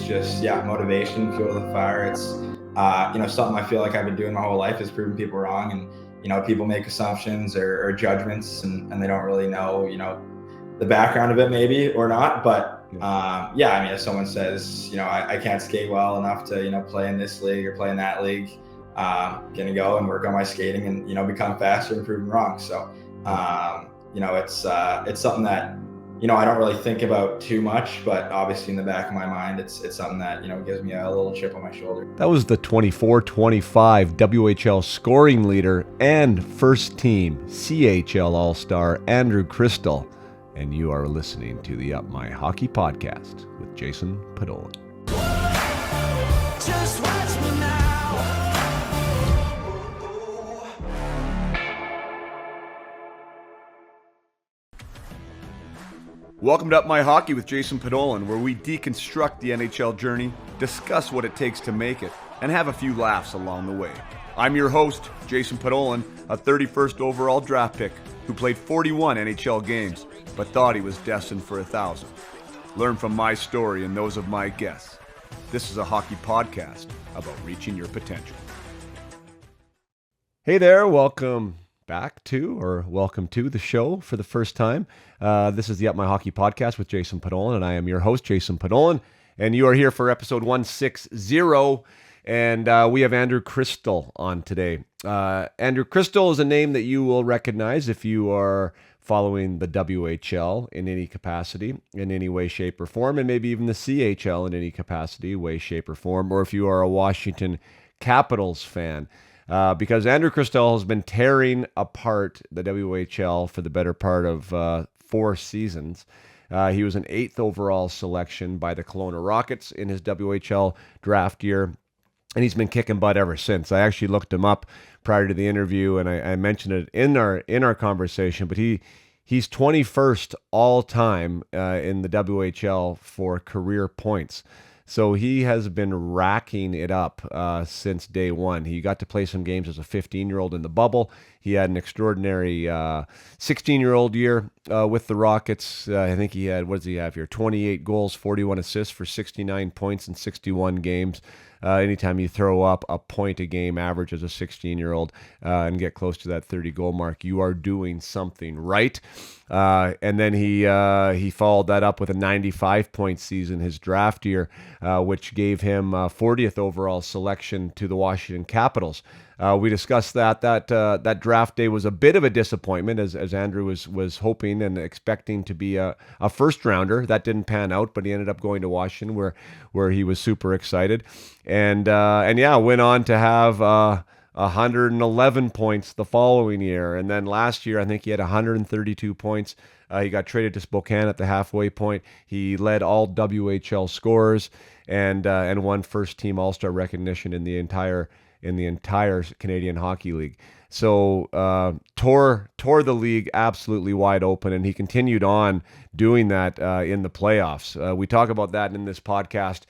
just, motivation, fuel the fire. It's, something I feel like I've been doing my whole life is proving people wrong. And, people make assumptions or judgments and they don't really know, the background of it maybe or not. But if someone says, I can't skate well enough to, play in this league or play in that league, gonna go and work on my skating and, become faster and prove them wrong. So, it's something that, I don't really think about too much, but obviously in the back of my mind, it's something that, gives me a little chip on my shoulder. That was the 24-25 WHL scoring leader and first team CHL All-Star Andrew Cristall. And you are listening to the Up My Hockey Podcast with Jason Podolak. Just watch me now. Welcome to Up My Hockey with Jason Podolak, where we deconstruct the NHL journey, discuss what it takes to make it, and have a few laughs along the way. I'm your host, Jason Podolak, a 31st overall draft pick who played 41 NHL games, but thought he was destined for 1,000. Learn from my story and those of my guests. This is a hockey podcast about reaching your potential. Hey there, welcome to the show for the first time. This is the Up My Hockey Podcast with Jason Podolak, and I am your host, Jason Podolak, and you are here for episode 160, and we have Andrew Cristall on today. Andrew Cristall is a name that you will recognize if you are following the WHL in any capacity, in any way, shape, or form, and maybe even the CHL in any capacity, way, shape, or form, or if you are a Washington Capitals fan. Because Andrew Cristall has been tearing apart the WHL for the better part of 4 seasons. He was an 8th overall selection by the Kelowna Rockets in his WHL draft year, and he's been kicking butt ever since. I actually looked him up prior to the interview, and I mentioned it in our conversation, but he's 21st all time in the WHL for career points. So he has been racking it up since day one. He got to play some games as a 15-year-old in the bubble. He had an extraordinary 16-year-old year with the Rockets. I think he had, what does he have here? 28 goals, 41 assists for 69 points in 61 games. Anytime you throw up a point a game average as a 16-year-old and get close to that 30-goal mark, you are doing something right. And then he followed that up with a 95-point season his draft year, which gave him 40th overall selection to the Washington Capitals. We discussed that draft day was a bit of a disappointment, as Andrew was hoping and expecting to be a first rounder. That didn't pan out, but he ended up going to Washington, where he was super excited, and went on to have 111 points the following year, and then last year I think he had 132 points. He got traded to Spokane at the halfway point. He led all WHL scorers and won first team All-Star recognition in the entire Canadian Hockey League. So tore the league absolutely wide open, and he continued on doing that in the playoffs. We talk about that in this podcast.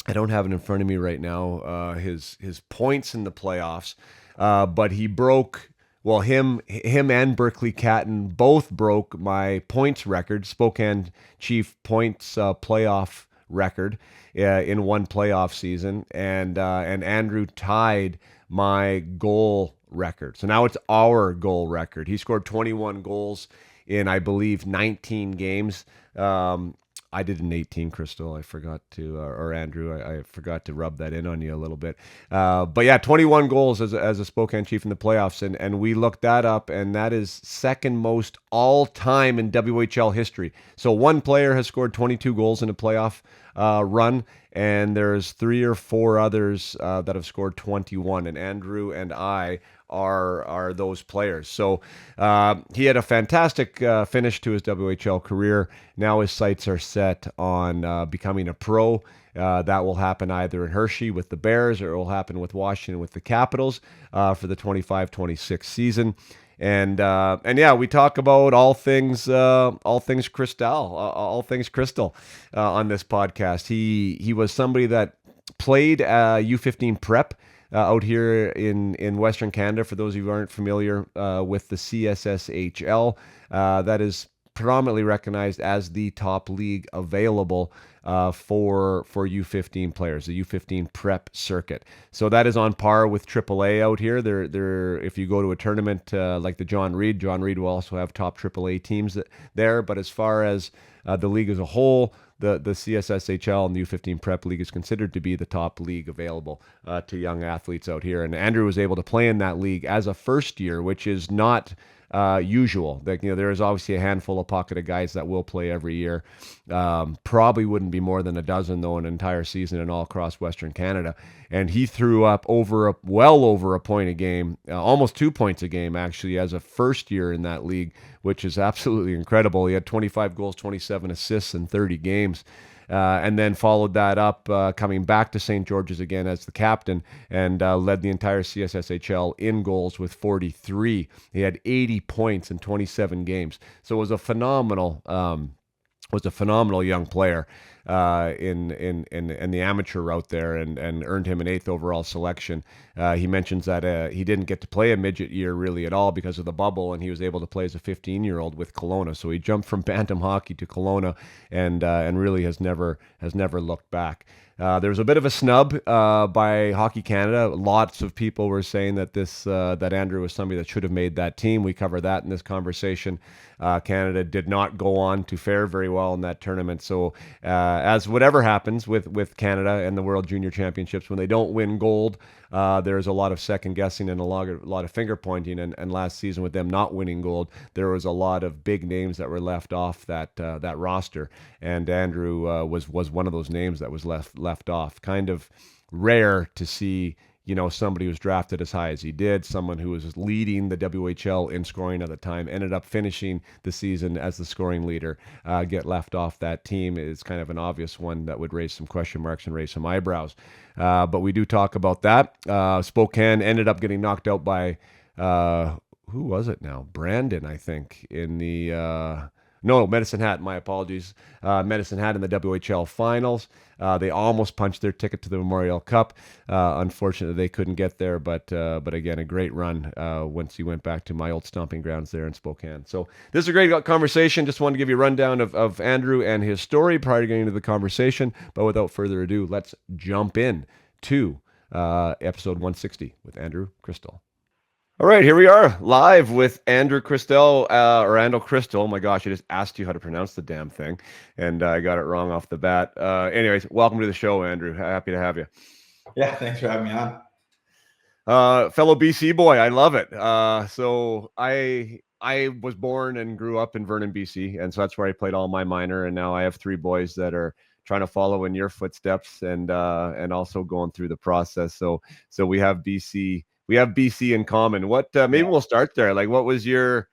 I don't have it in front of me right now, his points in the playoffs, but he broke. Well, him and Berkeley Ken both broke my points record, Spokane Chief points playoff record in one playoff season, and Andrew tied my goal record. So now it's our goal record. He scored 21 goals in, I believe, 19 games. I did an 18, Cristall. I forgot to, or Andrew, I forgot to rub that in on you a little bit. But yeah, 21 goals as a Spokane Chief in the playoffs, and we looked that up, and that is second most all time in WHL history. So one player has scored 22 goals in a playoff run, and there's 3 or 4 others that have scored 21, and Andrew and I are those players. So he had a fantastic finish to his WHL career. Now his sights are set on becoming a pro. That will happen either in Hershey with the Bears, or it will happen with Washington with the Capitals for the 25-26 season. And yeah, we talk about all things Cristall on this podcast. He was somebody that played U15 prep out here in Western Canada. For those of you who aren't familiar with the CSSHL, that is predominantly recognized as the top league available for U15 players, the U15 prep circuit. So that is on par with AAA out here. They're if you go to a tournament like the John Reed will also have top AAA teams there. But as far as the league as a whole, the CSSHL and the U15 Prep League is considered to be the top league available to young athletes out here. And Andrew was able to play in that league as a first year, which is not usual. Like, there is obviously a handful of pocket of guys that will play every year. Probably wouldn't be more than a dozen though an entire season and all across Western Canada. And he threw up well over a point a game, almost 2 points a game actually, as a first year in that league, which is absolutely incredible. He had 25 goals, 27 assists in 30 games. And then followed that up, coming back to St. George's again as the captain, and led the entire CSSHL in goals with 43. He had 80 points in 27 games. So it was a phenomenal young player in the amateur route there, and earned him an 8th overall selection. He mentions that he didn't get to play a midget year really at all because of the bubble, and he was able to play as a 15-year-old with Kelowna. So he jumped from bantam hockey to Kelowna, and really has never looked back. There was a bit of a snub by Hockey Canada. Lots of people were saying that that Andrew was somebody that should have made that team. We cover that in this conversation. Canada did not go on to fare very well in that tournament. So as whatever happens with Canada and the World Junior Championships, when they don't win gold, there's a lot of second guessing and a lot of finger pointing. And last season, with them not winning gold, there was a lot of big names that were left off that roster. And Andrew was one of those names that was left off. Kind of rare to see, somebody who was drafted as high as he did, someone who was leading the WHL in scoring at the time, ended up finishing the season as the scoring leader, get left off that team. Is kind of an obvious one that would raise some question marks and raise some eyebrows. But we do talk about that. Spokane ended up getting knocked out by, who was it now? Brandon, I think, in the... No, Medicine Hat, my apologies. Medicine Hat in the WHL finals. They almost punched their ticket to the Memorial Cup. Unfortunately, they couldn't get there, but again, a great run once he went back to my old stomping grounds there in Spokane. So this is a great conversation. Just wanted to give you a rundown of Andrew and his story prior to getting into the conversation. But without further ado, let's jump in to episode 160 with Andrew Cristall. All right, here we are live with Andrew Cristall, or Andrew Cristall. Oh my gosh, I just asked you how to pronounce the damn thing, and I got it wrong off the bat. Anyways, welcome to the show, Andrew. Happy to have you. Yeah, thanks for having me on. Fellow BC boy, I love it. So I was born and grew up in Vernon, BC, and so that's where I played all my minor, and now I have 3 boys that are trying to follow in your footsteps, and also going through the process. So we have BC. We have BC in common. What maybe we'll start there. Like, what was your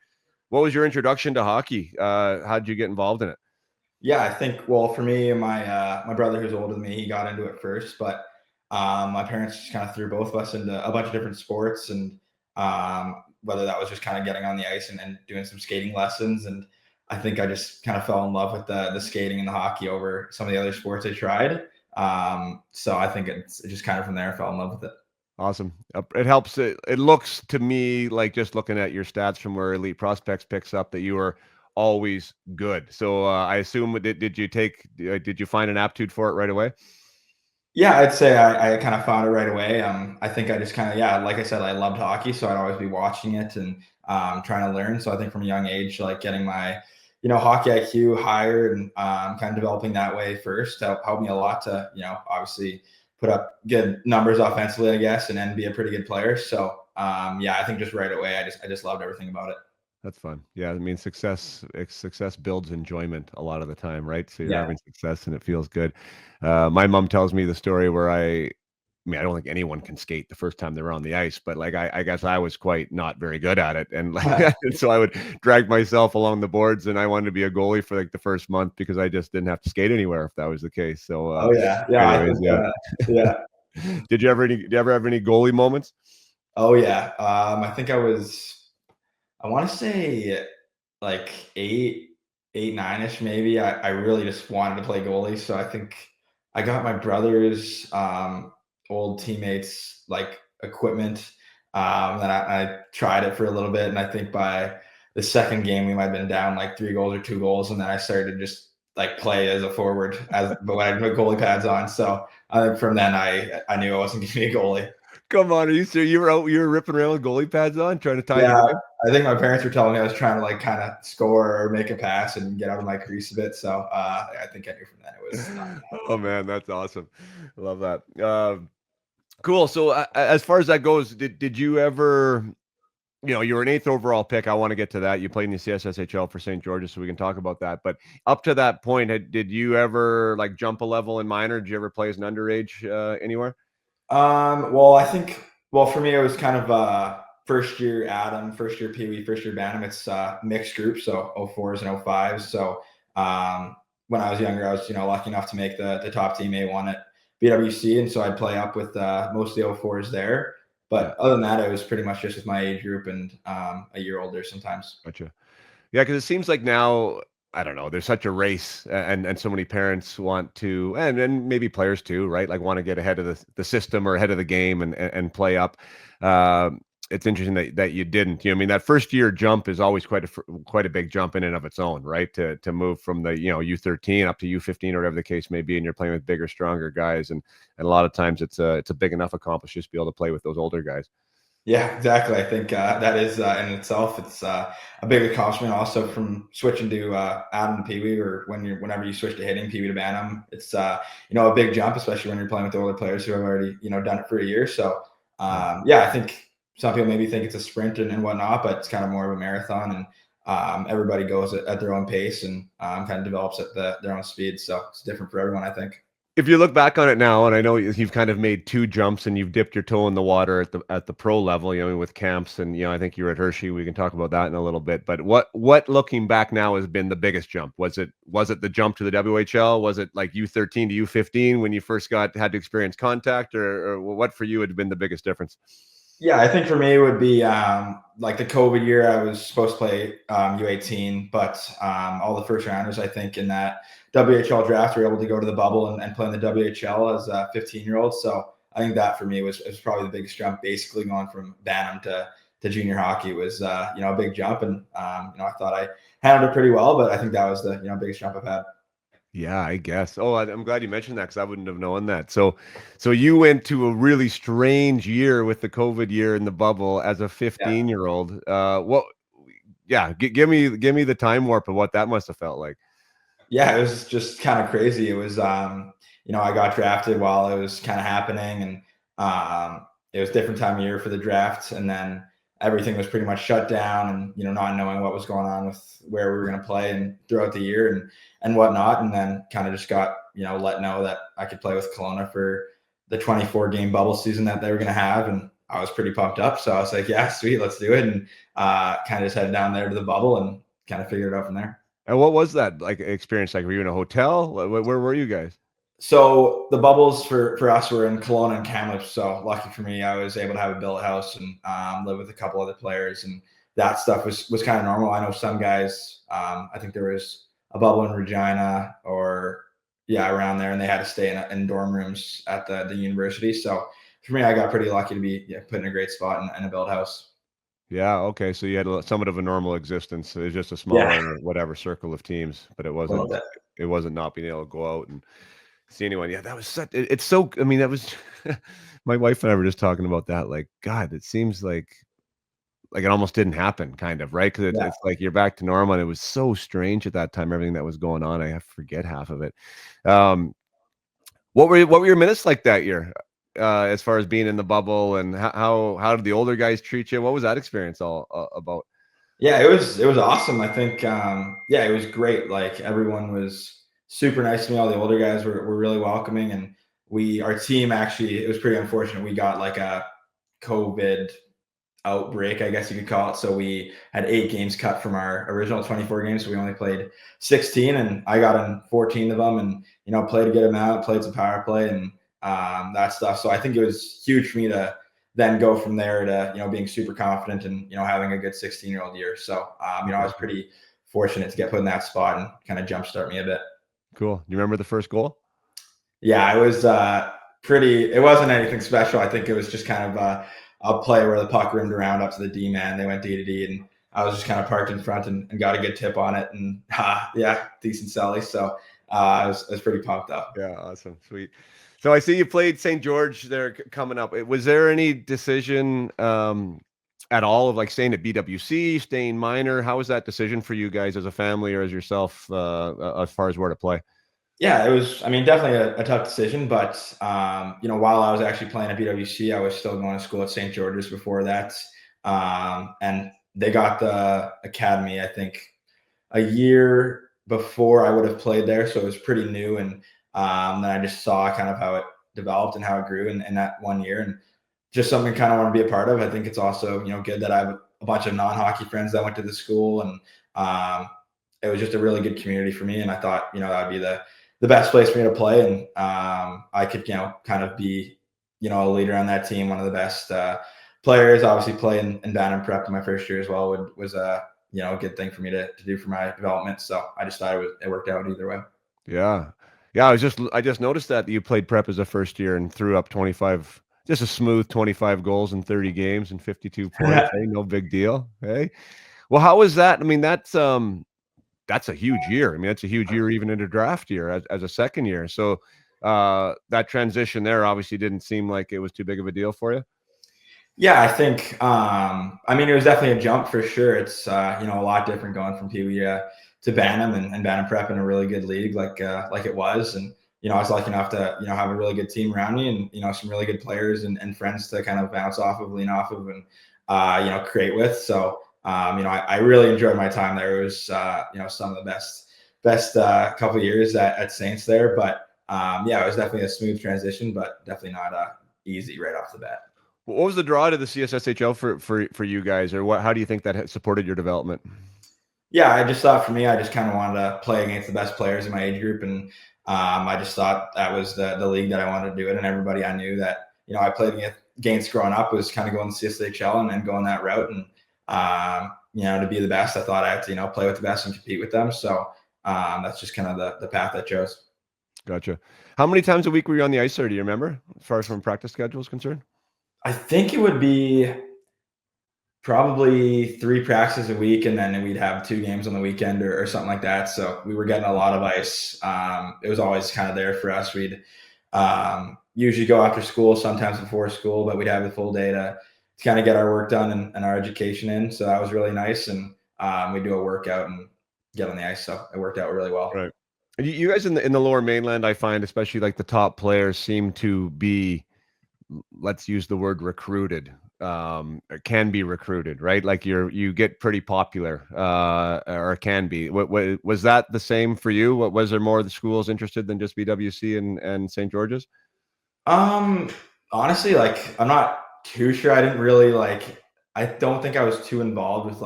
introduction to hockey? How did you get involved in it? Yeah, I think, well, for me, my brother who's older than me, he got into it first, but my parents just kind of threw both of us into a bunch of different sports, and whether that was just kind of getting on the ice and doing some skating lessons. And I think I just kind of fell in love with the skating and the hockey over some of the other sports I tried. So I think it just kind of from there I fell in love with it. Awesome. It helps. It looks to me like, just looking at your stats from where Elite Prospects picks up, that you were always good. So I assume, did you find an aptitude for it right away? Yeah, I'd say I kind of found it right away. I think I just kind of, yeah, like I said, I loved hockey, so I'd always be watching it and trying to learn. So I think from a young age, like getting my, hockey IQ higher and kind of developing that way first helped me a lot to, obviously put up good numbers offensively, I guess, and then be a pretty good player. So yeah, I think just right away, I just loved everything about it. That's fun. Yeah, I mean, success builds enjoyment a lot of the time, right? So you're having success and it feels good. My mom tells me the story where I don't think anyone can skate the first time they're on the ice, but like I guess I was quite not very good at it, and like and so I would drag myself along the boards, and I wanted to be a goalie for like the first month because I just didn't have to skate anywhere if that was the case. So anyways, yeah. Did you ever have any goalie moments? Oh yeah, I think I want to say like 8, 9-ish maybe. I really just wanted to play goalie, so I think I got my brother's old teammates like equipment. Then I tried it for a little bit, and I think by the second game we might have been down like 3 goals or 2 goals, and then I started just like play as a forward but when I put goalie pads on. So I think from then I knew I wasn't going to be a goalie. Come on, are you serious? You were ripping around with goalie pads on, trying to tie the Yeah, game? I think my parents were telling me I was trying to like kind of score or make a pass and get out of my crease a bit. So I think I knew from then it was not gonna happen. Oh man, that's awesome. Love that. Cool. So as far as that goes, did you ever, you were an eighth overall pick. I want to get to that. You played in the CSSHL for St. George's, so we can talk about that. But up to that point, did you ever like jump a level in minor? Did you ever play as an underage anywhere? Well, I think, for me, it was kind of first year Adam, first year Pee Wee, first year Bantam. It's mixed group, so 04s and 05s. So when I was younger, I was lucky enough to make the top team A1 at BWC, and so I'd play up with mostly 04s there. But other than that, it was pretty much just with my age group and a year older sometimes. Gotcha. Yeah, because it seems like now, I don't know, there's such a race, and so many parents want to, and maybe players too, right? Like want to get ahead of the system or ahead of the game and play up. It's interesting that you didn't. I mean, that first year jump is always quite a big jump in and of its own, right? To move from the U13 up to U15 or whatever the case may be, and you're playing with bigger, stronger guys, and a lot of times it's a big enough accomplishment just to be able to play with those older guys. Yeah, exactly. I think that is in itself, it's a big accomplishment. Also, from switching to Adam to Pee Wee, or whenever you switch to hitting Pee Wee to Bantam, it's a big jump, especially when you're playing with the older players who have already done it for a year. So I think some people maybe think it's a sprint and whatnot, but it's kind of more of a marathon, and everybody goes at their own pace and kind of develops at their own speed. So it's different for everyone, I think. If you look back on it now, and I know you've kind of made two jumps and you've dipped your toe in the water at the pro level, with camps, and I think you were at Hershey. We can talk about that in a little bit. But what looking back now has been the biggest jump? Was it the jump to the WHL? Was it like U13 to U15 when you first had to experience contact, or what for you had been the biggest difference? Yeah, I think for me it would be like the COVID year. I was supposed to play U18, but all the first rounders, I think, in that WHL draft were able to go to the bubble and play in the WHL as a 15-year-old. So I think that for me was probably the biggest jump. Basically, going from Bantam to junior hockey was a big jump, and I thought I handled it pretty well. But I think that was the biggest jump I've had. Yeah, I guess. Oh, I'm glad you mentioned that because I wouldn't have known that. So you went to a really strange year with the COVID year in the bubble as a Yeah. 15-year-old. What? Yeah, give me the time warp of what that must have felt like. Yeah, it was just kind of crazy. It was, I got drafted while it was kind of happening, and it was different time of year for the draft, and then everything was pretty much shut down, and not knowing what was going on with where we were going to play and throughout the year and whatnot, and then kind of just got let know that I could play with Kelowna for the 24 game bubble season that they were going to have, and I was pretty pumped up. So I was like, yeah, sweet, let's do it, and kind of just headed down there to the bubble and kind of figured it out from there. And what was that like experience like? Were you in a hotel? Where were you guys? So the bubbles for us were in Kelowna and Kamloops. So lucky for me, I was able to have a billet house and live with a couple other players, and that stuff was kind of normal. I know some guys. I think there was a bubble in Regina or around there, and they had to stay in dorm rooms at the university. So for me, I got pretty lucky to be put in a great spot in a billet house. Yeah, okay. So you had somewhat of a normal existence. It was just a Yeah, smaller whatever circle of teams, but it a little wasn't bit. not being able to go out and see anyone. Yeah, that was such it's so I mean, that was my wife and I were just talking about that. Like, God, it seems like it almost didn't happen, kind of, right? Because Yeah. it's like you're back to normal, and it was so strange at that time, everything that was going on. I forget half of it. Um, what were your minutes like that year, as far as being in the bubble, and how did the older guys treat you? What was that experience all about? Yeah, it was awesome. I think it was great. Like everyone was super nice to me. All the older guys were really welcoming, and our team actually, it was pretty unfortunate. We got like a COVID outbreak, I guess you could call it. So we had 8 games cut from our original 24 games. So we only played 16, and I got in 14 of them, and played a good amount, played some power play and that stuff. So I think it was huge for me to then go from there to being super confident and having a good 16-year-old year. So I was pretty fortunate to get put in that spot and kind of jumpstart me a bit. Cool. You remember the first goal? Yeah, it was pretty. It wasn't anything special. I think it was just kind of a play where the puck rimmed around up to the D man. They went D to D, and I was just kind of parked in front and got a good tip on it, and yeah, decent celly. So I was pretty pumped though. Yeah, awesome, sweet. So I see you played St. George there coming up. Was there any decision at all of like staying at BWC, staying minor? How was that decision for you guys as a family or as yourself as far as where to play? Yeah, it was. I mean, definitely a tough decision, but while I was actually playing at BWC, I was still going to school at St. George's before that, and they got the academy, I think, a year before I would have played there, so it was pretty new. And then I just saw kind of how it developed and how it grew in that 1 year, and just something kind of want to be a part of. I think it's also good that I have a bunch of non-hockey friends that went to the school, and it was just a really good community for me. And I thought that would be the best place for me to play, and I could kind of be a leader on that team, one of the best players. Obviously, play in Bantam Prep in my first year as well was a a good thing for me to do for my development. So I just thought it worked out either way. Yeah. Yeah, I just noticed that you played prep as a first year and threw up 25, just a smooth 25 goals in 30 games and 52 points. Hey, no big deal. Hey. Well, how was that? I mean, that's a huge year. I mean, that's a huge year even in a draft year as a second year. So that transition there obviously didn't seem like it was too big of a deal for you. Yeah, I think I mean it was definitely a jump for sure. It's a lot different going from Pee Wee to Bantam and Bantam Prep in a really good league like it was. And I was lucky enough to have a really good team around me, and some really good players and friends to kind of bounce off of, lean off of, and create with. So I really enjoyed my time there. It was some of the best couple of years at Saints there. But yeah, it was definitely a smooth transition, but definitely not easy right off the bat. What was the draw to the CSSHL for you guys, or what? How do you think that supported your development? Yeah, I just thought for me, I just kind of wanted to play against the best players in my age group, and I just thought that was the league that I wanted to do it. And everybody I knew that I played against growing up was kind of going to CSSHL and then going that route. And to be the best, I thought I had to play with the best and compete with them. So that's just kind of the path I chose. Gotcha. How many times a week were you on the ice there? Do you remember, as far as from practice schedule is concerned? I think it would be probably 3 practices a week, and then we'd have 2 games on the weekend or something like that. So we were getting a lot of ice. It was always kind of there for us. We'd usually go after school, sometimes before school, but we'd have the full day to kind of get our work done and our education in. So that was really nice. And we do a workout and get on the ice. So it worked out really well. Right. You guys in the Lower Mainland, I find, especially like the top players, seem to be, let's use the word recruited, or can be recruited, right? Like you get pretty popular, or can be. What was that the same for you? What was there more of the schools interested than just BWC and St. George's? Honestly, like I'm not too sure. I didn't really I don't think I was too involved with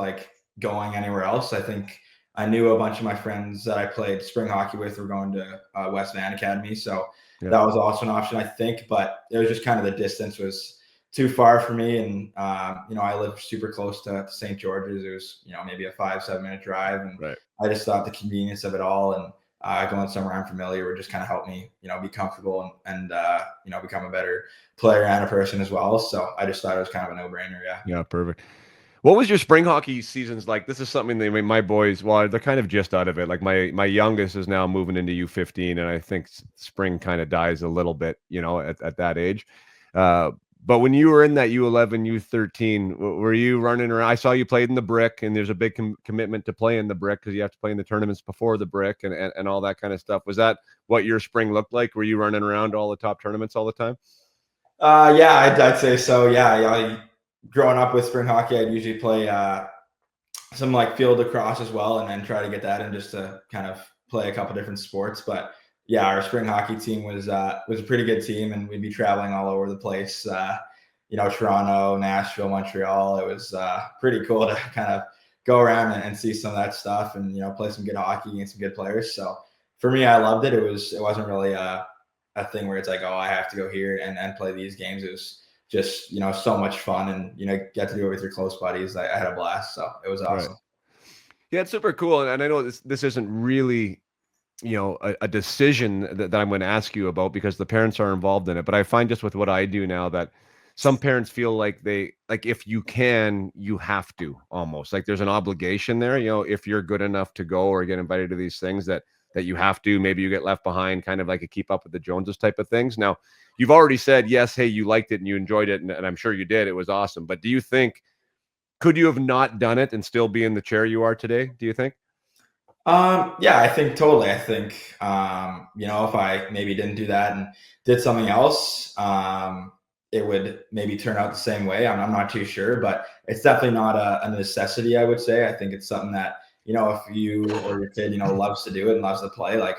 going anywhere else. I think I knew a bunch of my friends that I played spring hockey with were going to West Van Academy, so Yeah. that was also an option, I think. But it was just kind of the distance was too far for me, and I live super close to St. George's. It was maybe a 5-7 minute drive, and Right. I just thought the convenience of it all and going somewhere I'm familiar would just kind of help me, be comfortable and become a better player and a person as well. So I just thought it was kind of a no-brainer. Yeah. Yeah, perfect. What was your spring hockey seasons like? This is something that, I mean, my boys, well, they're kind of just out of it. Like my youngest is now moving into U15, and I think spring kind of dies a little bit, at that age. But when you were in that U11, U13, were you running around? I saw you played in the brick, and there's a big commitment to play in the brick because you have to play in the tournaments before the brick and all that kind of stuff. Was that what your spring looked like? Were you running around all the top tournaments all the time? Yeah, I'd say so. Yeah, growing up with spring hockey, I'd usually play some field lacrosse as well, and then try to get that in just to kind of play a couple different sports. But yeah, our spring hockey team was a pretty good team, and we'd be traveling all over the place. Toronto, Nashville, Montreal. It was pretty cool to kind of go around and see some of that stuff, and play some good hockey against some good players. So for me, I loved it. It wasn't really a thing where it's like, oh, I have to go here and play these games. It was just so much fun, and get to do it with your close buddies. I had a blast, so it was Right. awesome. Yeah, it's super cool. And I know this isn't really, a decision that I'm going to ask you about because the parents are involved in it. But I find just with what I do now that some parents feel like if you can, you have to, almost like there's an obligation there, if you're good enough to go or get invited to these things, that you have to, maybe you get left behind, kind of like a keep up with the Joneses type of things. Now, you've already said, yes, hey, you liked it and you enjoyed it. And I'm sure you did. It was awesome. But do you think, could you have not done it and still be in the chair you are today? Do you think? Yeah, I think totally. I think, if I maybe didn't do that and did something else, it would maybe turn out the same way. I'm not too sure, but it's definitely not a necessity, I would say. I think it's something that, if you or your kid, loves to do it and loves to play, like,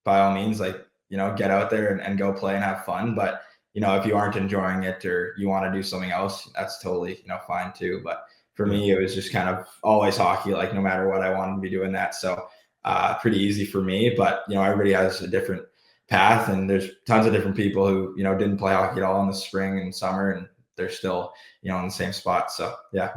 by all means, like, get out there and go play and have fun. But, if you aren't enjoying it or you want to do something else, that's totally, fine too. But for me, it was just kind of always hockey, like no matter what, I wanted to be doing that. So pretty easy for me, but, everybody has a different path, and there's tons of different people who, didn't play hockey at all in the spring and summer, and they're still, in the same spot. So yeah.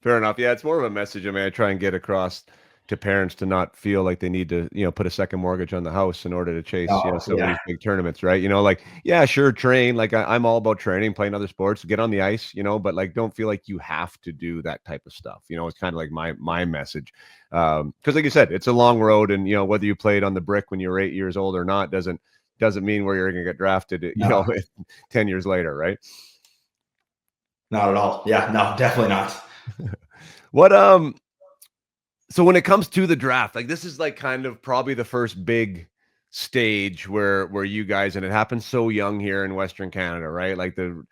Fair enough. Yeah, it's more of a message. I mean, I try and get across to parents to not feel like they need to, put a second mortgage on the house in order to chase, Oh, some of yeah. these big tournaments, right? Like, yeah, sure, train. Like, I'm all about training, playing other sports, get on the ice, but like, don't feel like you have to do that type of stuff. It's kind of like my message. Because like you said, it's a long road, and whether you played on the brick when you were 8 years old or not doesn't mean where you're going to get drafted, No, 10 years later, right? not at all. Yeah, no, definitely not. What So when it comes to the draft, like this is like kind of probably the first big stage where you guys, and it happens so young here in Western Canada, right? Like the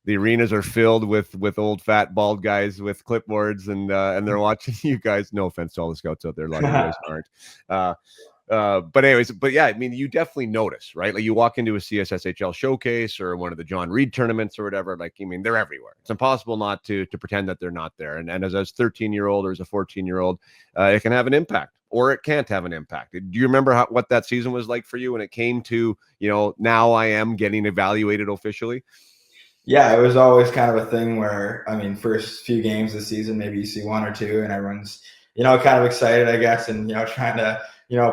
arenas are filled with old fat bald guys with clipboards, and they're watching you guys. No offense to all the scouts out there, a lot of you guys aren't. But anyways, but yeah, I mean, you definitely notice, right? Like you walk into a CSSHL showcase or one of the John Reed tournaments or whatever, like, I mean, they're everywhere. It's impossible not to pretend that they're not there. And as a 13-year-old or as a 14-year-old, it can have an impact or it can't have an impact. Do you remember what that season was like for you when it came to, now I am getting evaluated officially? Yeah, it was always kind of a thing where, I mean, first few games this season, maybe you see one or two, and everyone's, kind of excited, I guess, and, trying to,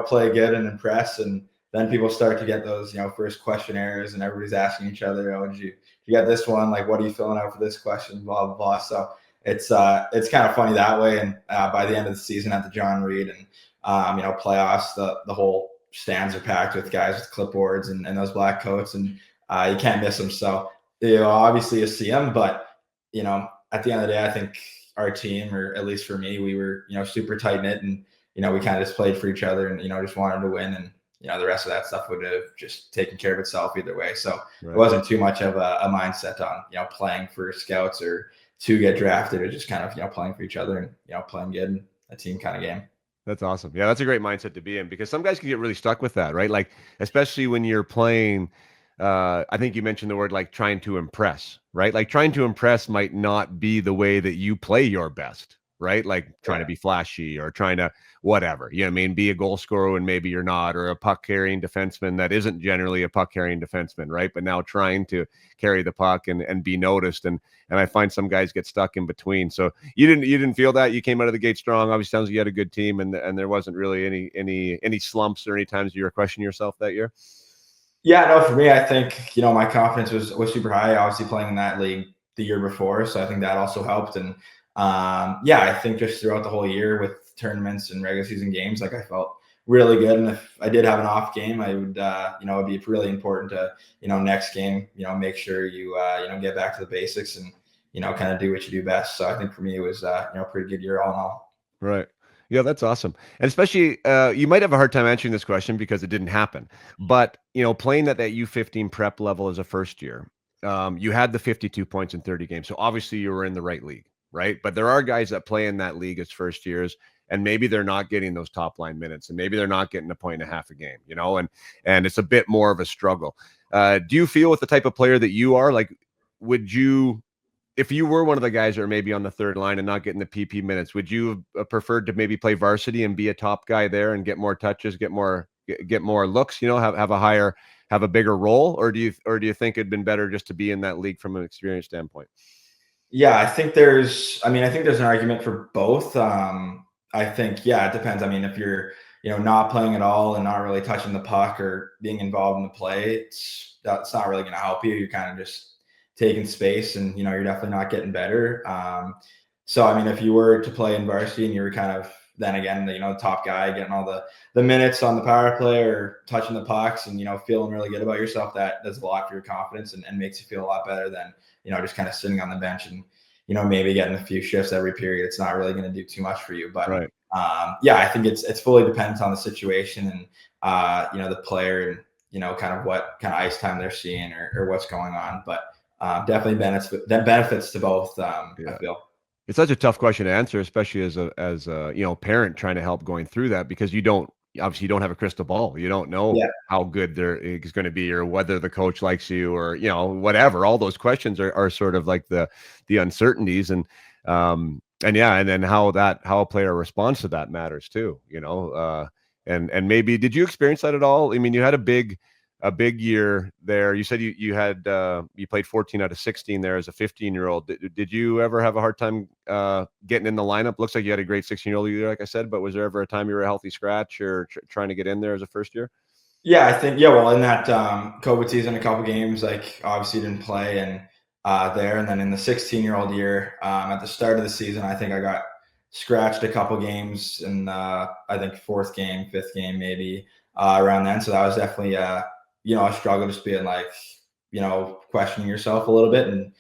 play good and impress. And then people start to get those, first questionnaires, and everybody's asking each other, oh, did you get this one? Like, what are you filling out for this question? Blah, blah, blah. So it's kind of funny that way. And by the end of the season at the John Reed and, playoffs, the whole stands are packed with guys with clipboards and those black coats, and you can't miss them. So, obviously you see them, but, at the end of the day, I think our team, or at least for me, we were, super tight knit, and, we kind of just played for each other, and, just wanted to win. And, the rest of that stuff would have just taken care of itself either way. So Right. It wasn't too much of a mindset on, playing for scouts or to get drafted. It was just kind of, playing for each other and, playing good and a team kind of game. That's awesome. Yeah, that's a great mindset to be in, because some guys can get really stuck with that, right? Like, especially when you're playing, I think you mentioned the word like trying to impress, right? Like trying to impress might not be the way that you play your best, right? Like trying to be flashy or trying to whatever, you know what I mean? Be a goal scorer when maybe you're not, or a puck carrying defenseman that isn't generally a puck carrying defenseman, right? But now trying to carry the puck and be noticed. And I find some guys get stuck in between. So you didn't feel that. You came out of the gate strong. Obviously sounds like you had a good team, and there wasn't really any slumps or any times you were questioning yourself that year. Yeah, no, for me, I think, my confidence was super high, obviously playing in that league the year before. So I think that also helped. And yeah, I think just throughout the whole year with tournaments and regular season games, like I felt really good. And if I did have an off game, I would, it'd be really important to, next game, make sure you, get back to the basics and, kind of do what you do best. So I think for me, it was, a pretty good year all in all. Right. Yeah, that's awesome. And especially, you might have a hard time answering this question because it didn't happen. But, playing at that U15 prep level as a first year, you had the 52 points in 30 games. So obviously you were in the right league, right? But there are guys that play in that league as first years, and maybe they're not getting those top line minutes, and maybe they're not getting a point and a half a game, and it's a bit more of a struggle. Do you feel with the type of player that you are, like, would you, if you were one of the guys that are maybe on the third line and not getting the PP minutes, would you have preferred to maybe play varsity and be a top guy there and get more touches, get more looks, have a bigger role, or do you think it'd been better just to be in that league from an experience standpoint? Yeah, I think there's an argument for both. I think, yeah, it depends. I mean, if you're, not playing at all and not really touching the puck or being involved in the play, that's not really going to help you. You're kind of just, taking space, and you're definitely not getting better. So I mean, if you were to play in varsity and you were kind of then again the top guy getting all the minutes on the power play or touching the pucks and feeling really good about yourself, that does a lot for your confidence and makes you feel a lot better than just kind of sitting on the bench and maybe getting a few shifts every period. It's not really going to do too much for you. But Right. yeah, I think it's fully dependent on the situation and the player and kind of what kind of ice time they're seeing or what's going on. But definitely benefits to both. I feel. It's such a tough question to answer, especially as a parent trying to help going through that, because you don't have a crystal ball. You don't know Yeah. how good there is going to be, or whether the coach likes you, or whatever. All those questions are sort of like the uncertainties, and yeah, and then how a player responds to that matters too. And maybe, did you experience that at all? I mean, you had a big year there. You said you played 14 out of 16 there as a 15-year-old. Did you ever have a hard time getting in the lineup? Looks like you had a great 16-year-old year, like I said, but was there ever a time you were a healthy scratch or trying to get in there as a first year? Yeah, I think well, in that COVID season, a couple games like obviously didn't play and there, and then in the 16-year-old year, at the start of the season, I think I got scratched a couple games in I think fourth game, fifth game, maybe around then. So that was definitely a struggle, just being like questioning yourself a little bit and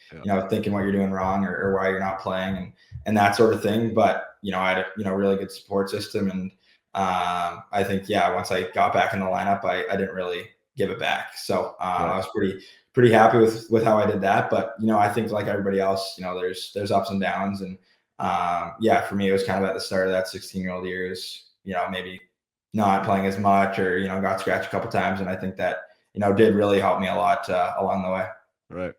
thinking what you're doing wrong or why you're not playing and that sort of thing. But I had a really good support system and. I think, once I got back in the lineup, I didn't really give it back. So I was pretty happy with how I did that. But, I think like everybody else, there's ups and downs. And for me, it was kind of at the start of that 16-year-old years, maybe not playing as much or, got scratched a couple times. And I think that, did really help me a lot along the way. Right.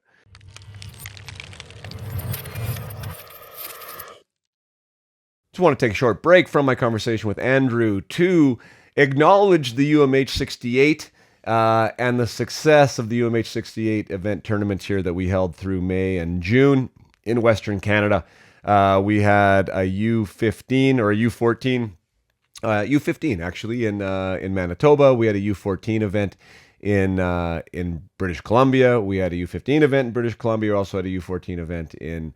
Just want to take a short break from my conversation with Andrew to acknowledge the UMH 68 and the success of the UMH 68 event tournaments here that we held through May and June in Western Canada. We had a U15 or a U14, U15 actually in Manitoba. We had a U14 event in British Columbia. We had a U15 event in British Columbia. We also had a U14 event in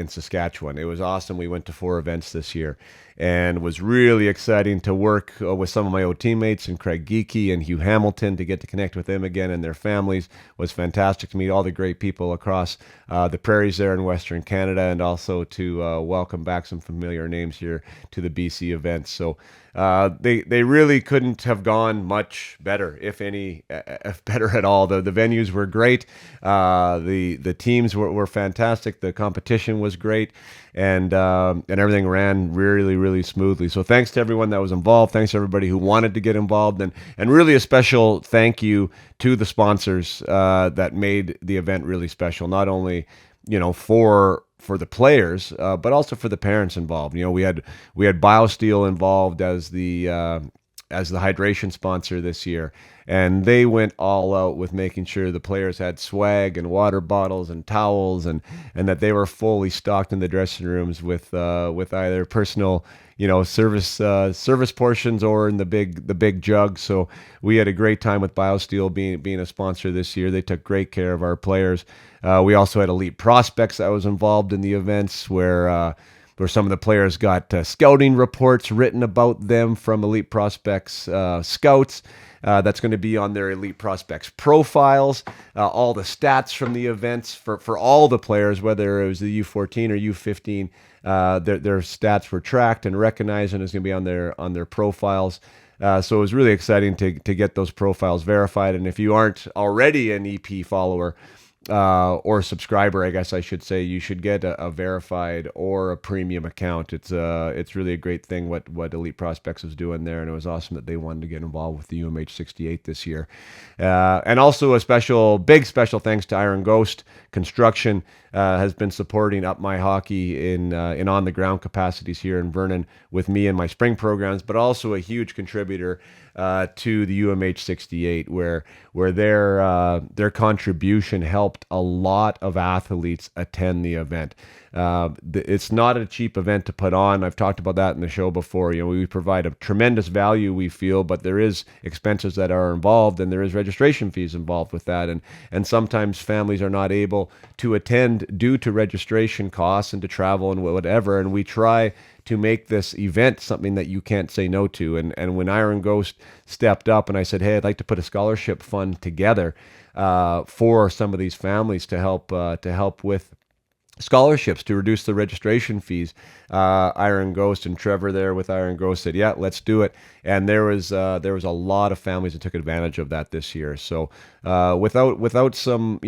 Saskatchewan. It was awesome. We went to 4 events this year and it was really exciting to work with some of my old teammates and Craig Geeky and Hugh Hamilton, to get to connect with them again and their families. It was fantastic to meet all the great people across the prairies there in Western Canada, and also to welcome back some familiar names here to the BC events. So they really couldn't have gone much better, if better at all. The venues were great. The teams were fantastic. The competition was great, and everything ran really, really smoothly. So thanks to everyone that was involved. Thanks to everybody who wanted to get involved, and really a special thank you to the sponsors that made the event really special. Not only for the players, but also for the parents involved. We had BioSteel involved as the hydration sponsor this year, and they went all out with making sure the players had swag and water bottles and towels, and that they were fully stocked in the dressing rooms with either personal service portions or in the big jug. So we had a great time with BioSteel being a sponsor this year. They took great care of our players. We also had Elite Prospects that was involved in the events, where some of the players got scouting reports written about them from Elite Prospects scouts. That's going to be on their Elite Prospects profiles. All the stats from the events for all the players, whether it was the U14 or U15, their stats were tracked and recognized, and it's going to be on their profiles. So it was really exciting to get those profiles verified. And if you aren't already an EP follower, or subscriber, I guess I should say, you should get a verified or a premium account. It's really a great thing what Elite Prospects was doing there, and it was awesome that they wanted to get involved with the UMH 68 this year. And also a big special thanks to Iron Ghost Construction. has been supporting Up My Hockey in on the ground capacities here in Vernon with me and my spring programs, but also a huge contributor to the UMH 68, where their contribution helped a lot of athletes attend the event. It's not a cheap event to put on. I've talked about that in the show before. We provide a tremendous value, we feel, but there is expenses that are involved, and there is registration fees involved with that. And sometimes families are not able to attend due to registration costs and to travel and whatever. And we try to make this event something that you can't say no to. And when Iron Ghost stepped up and I said, hey, I'd like to put a scholarship fund together for some of these families to help with scholarships to reduce the registration fees. Iron Ghost and Trevor there with Iron Ghost said, yeah, let's do it. And there was a lot of families that took advantage of that this year. So without some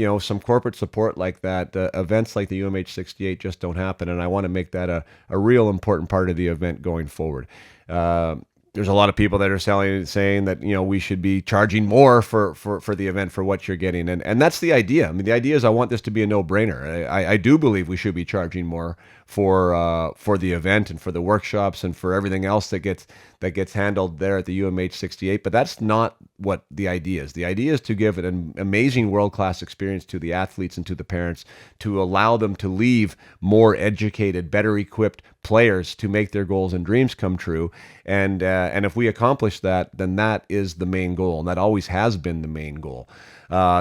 corporate support like that, events like the UMH 68 just don't happen. And I want to make that a real important part of the event going forward. There's a lot of people that are saying that we should be charging more for the event for what you're getting, and that's the idea. I mean, the idea is I want this to be a no-brainer. I do believe we should be charging more for the event and for the workshops and for everything else that gets handled there at the UMH 68. But that's not what the idea is. The idea is to give an amazing world-class experience to the athletes and to the parents, to allow them to leave more educated, better equipped players to make their goals and dreams come true. And if we accomplish that, then that is the main goal, and that always has been the main goal.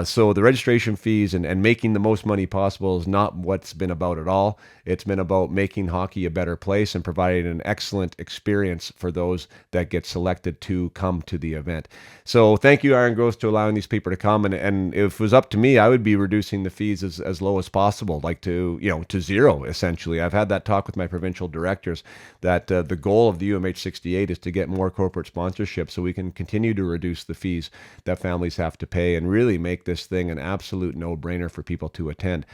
So the registration fees and making the most money possible is not what's been about at all. It's been about making hockey a better place and providing an excellent experience for those that get selected to come to the event. So thank you, Iron Ghost, to allowing these people to come. And if it was up to me, I would be reducing the fees as low as possible, like to zero, essentially. I've had that talk with my provincial directors that the goal of the UMH 68 is to get more corporate sponsorship so we can continue to reduce the fees that families have to pay and really make this thing an absolute no-brainer for people to attend.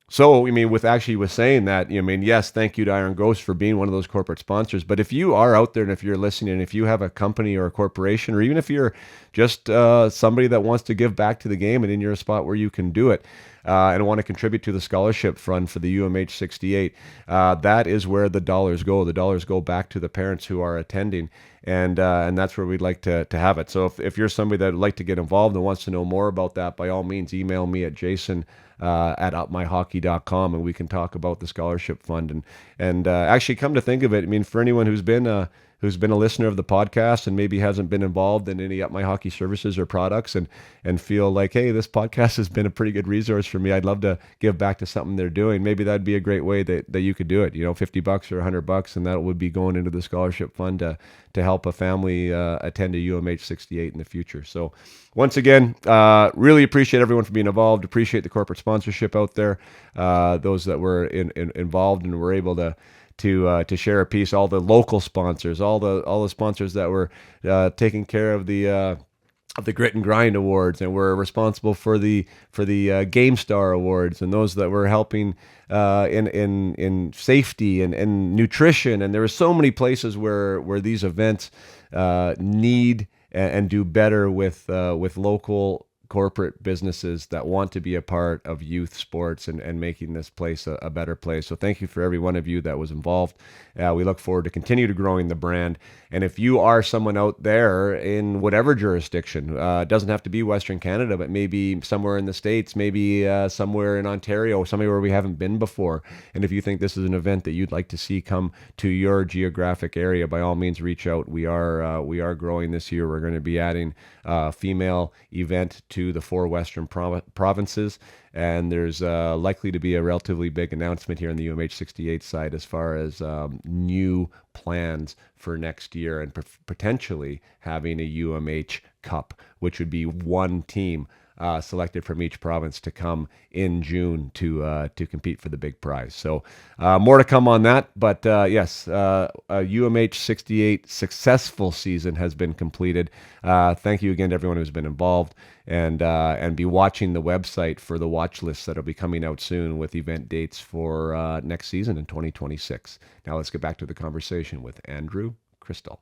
So, I mean, with saying that, yes, thank you to Iron Ghost for being one of those corporate sponsors. But if you are out there and if you're listening, and if you have a company or a corporation, or even if you're just somebody that wants to give back to the game and in your spot where you can do it, and want to contribute to the scholarship fund for the UMH 68, that is where the dollars go. The dollars go back to the parents who are attending, and that's where we'd like to have it. So if you're somebody that would like to get involved and wants to know more about that, by all means, email me at Jason at upmyhockey.com, and we can talk about the scholarship fund. And actually, come to think of it, I mean, for anyone who's been a listener of the podcast and maybe hasn't been involved in any Up My Hockey services or products and feel like, hey, this podcast has been a pretty good resource for me, I'd love to give back to something they're doing. Maybe that'd be a great way that you could do it, $50 or $100, and that would be going into the scholarship fund to help a family attend a UMH 68 in the future. So once again, really appreciate everyone for being involved. Appreciate the corporate sponsorship out there, those that were involved and were able to share a piece. All the local sponsors, all the sponsors that were taking care of the Grit and Grind Awards and were responsible for the Game Star Awards, and those that were helping in safety and nutrition. And there were so many places where these events need and do better with local corporate businesses that want to be a part of youth sports and making this place a better place. So thank you for every one of you that was involved. We look forward to continue to growing the brand. And if you are someone out there in whatever jurisdiction, it doesn't have to be Western Canada, but maybe somewhere in the States, maybe somewhere in Ontario, somewhere where we haven't been before. And if you think this is an event that you'd like to see come to your geographic area, by all means, reach out. We are growing this year. We're going to be adding a female event to the 4 Western provinces. And there's likely to be a relatively big announcement here on the UMH 68 side as far as new plans for next year, and potentially having a UMH Cup, which would be one team selected from each province to come in June to compete for the big prize. So more to come on that. But yes, a UMH 68 successful season has been completed. Thank you again to everyone who's been involved, and be watching the website for the watch lists that will be coming out soon with event dates for next season in 2026. Now let's get back to the conversation with Andrew Cristall.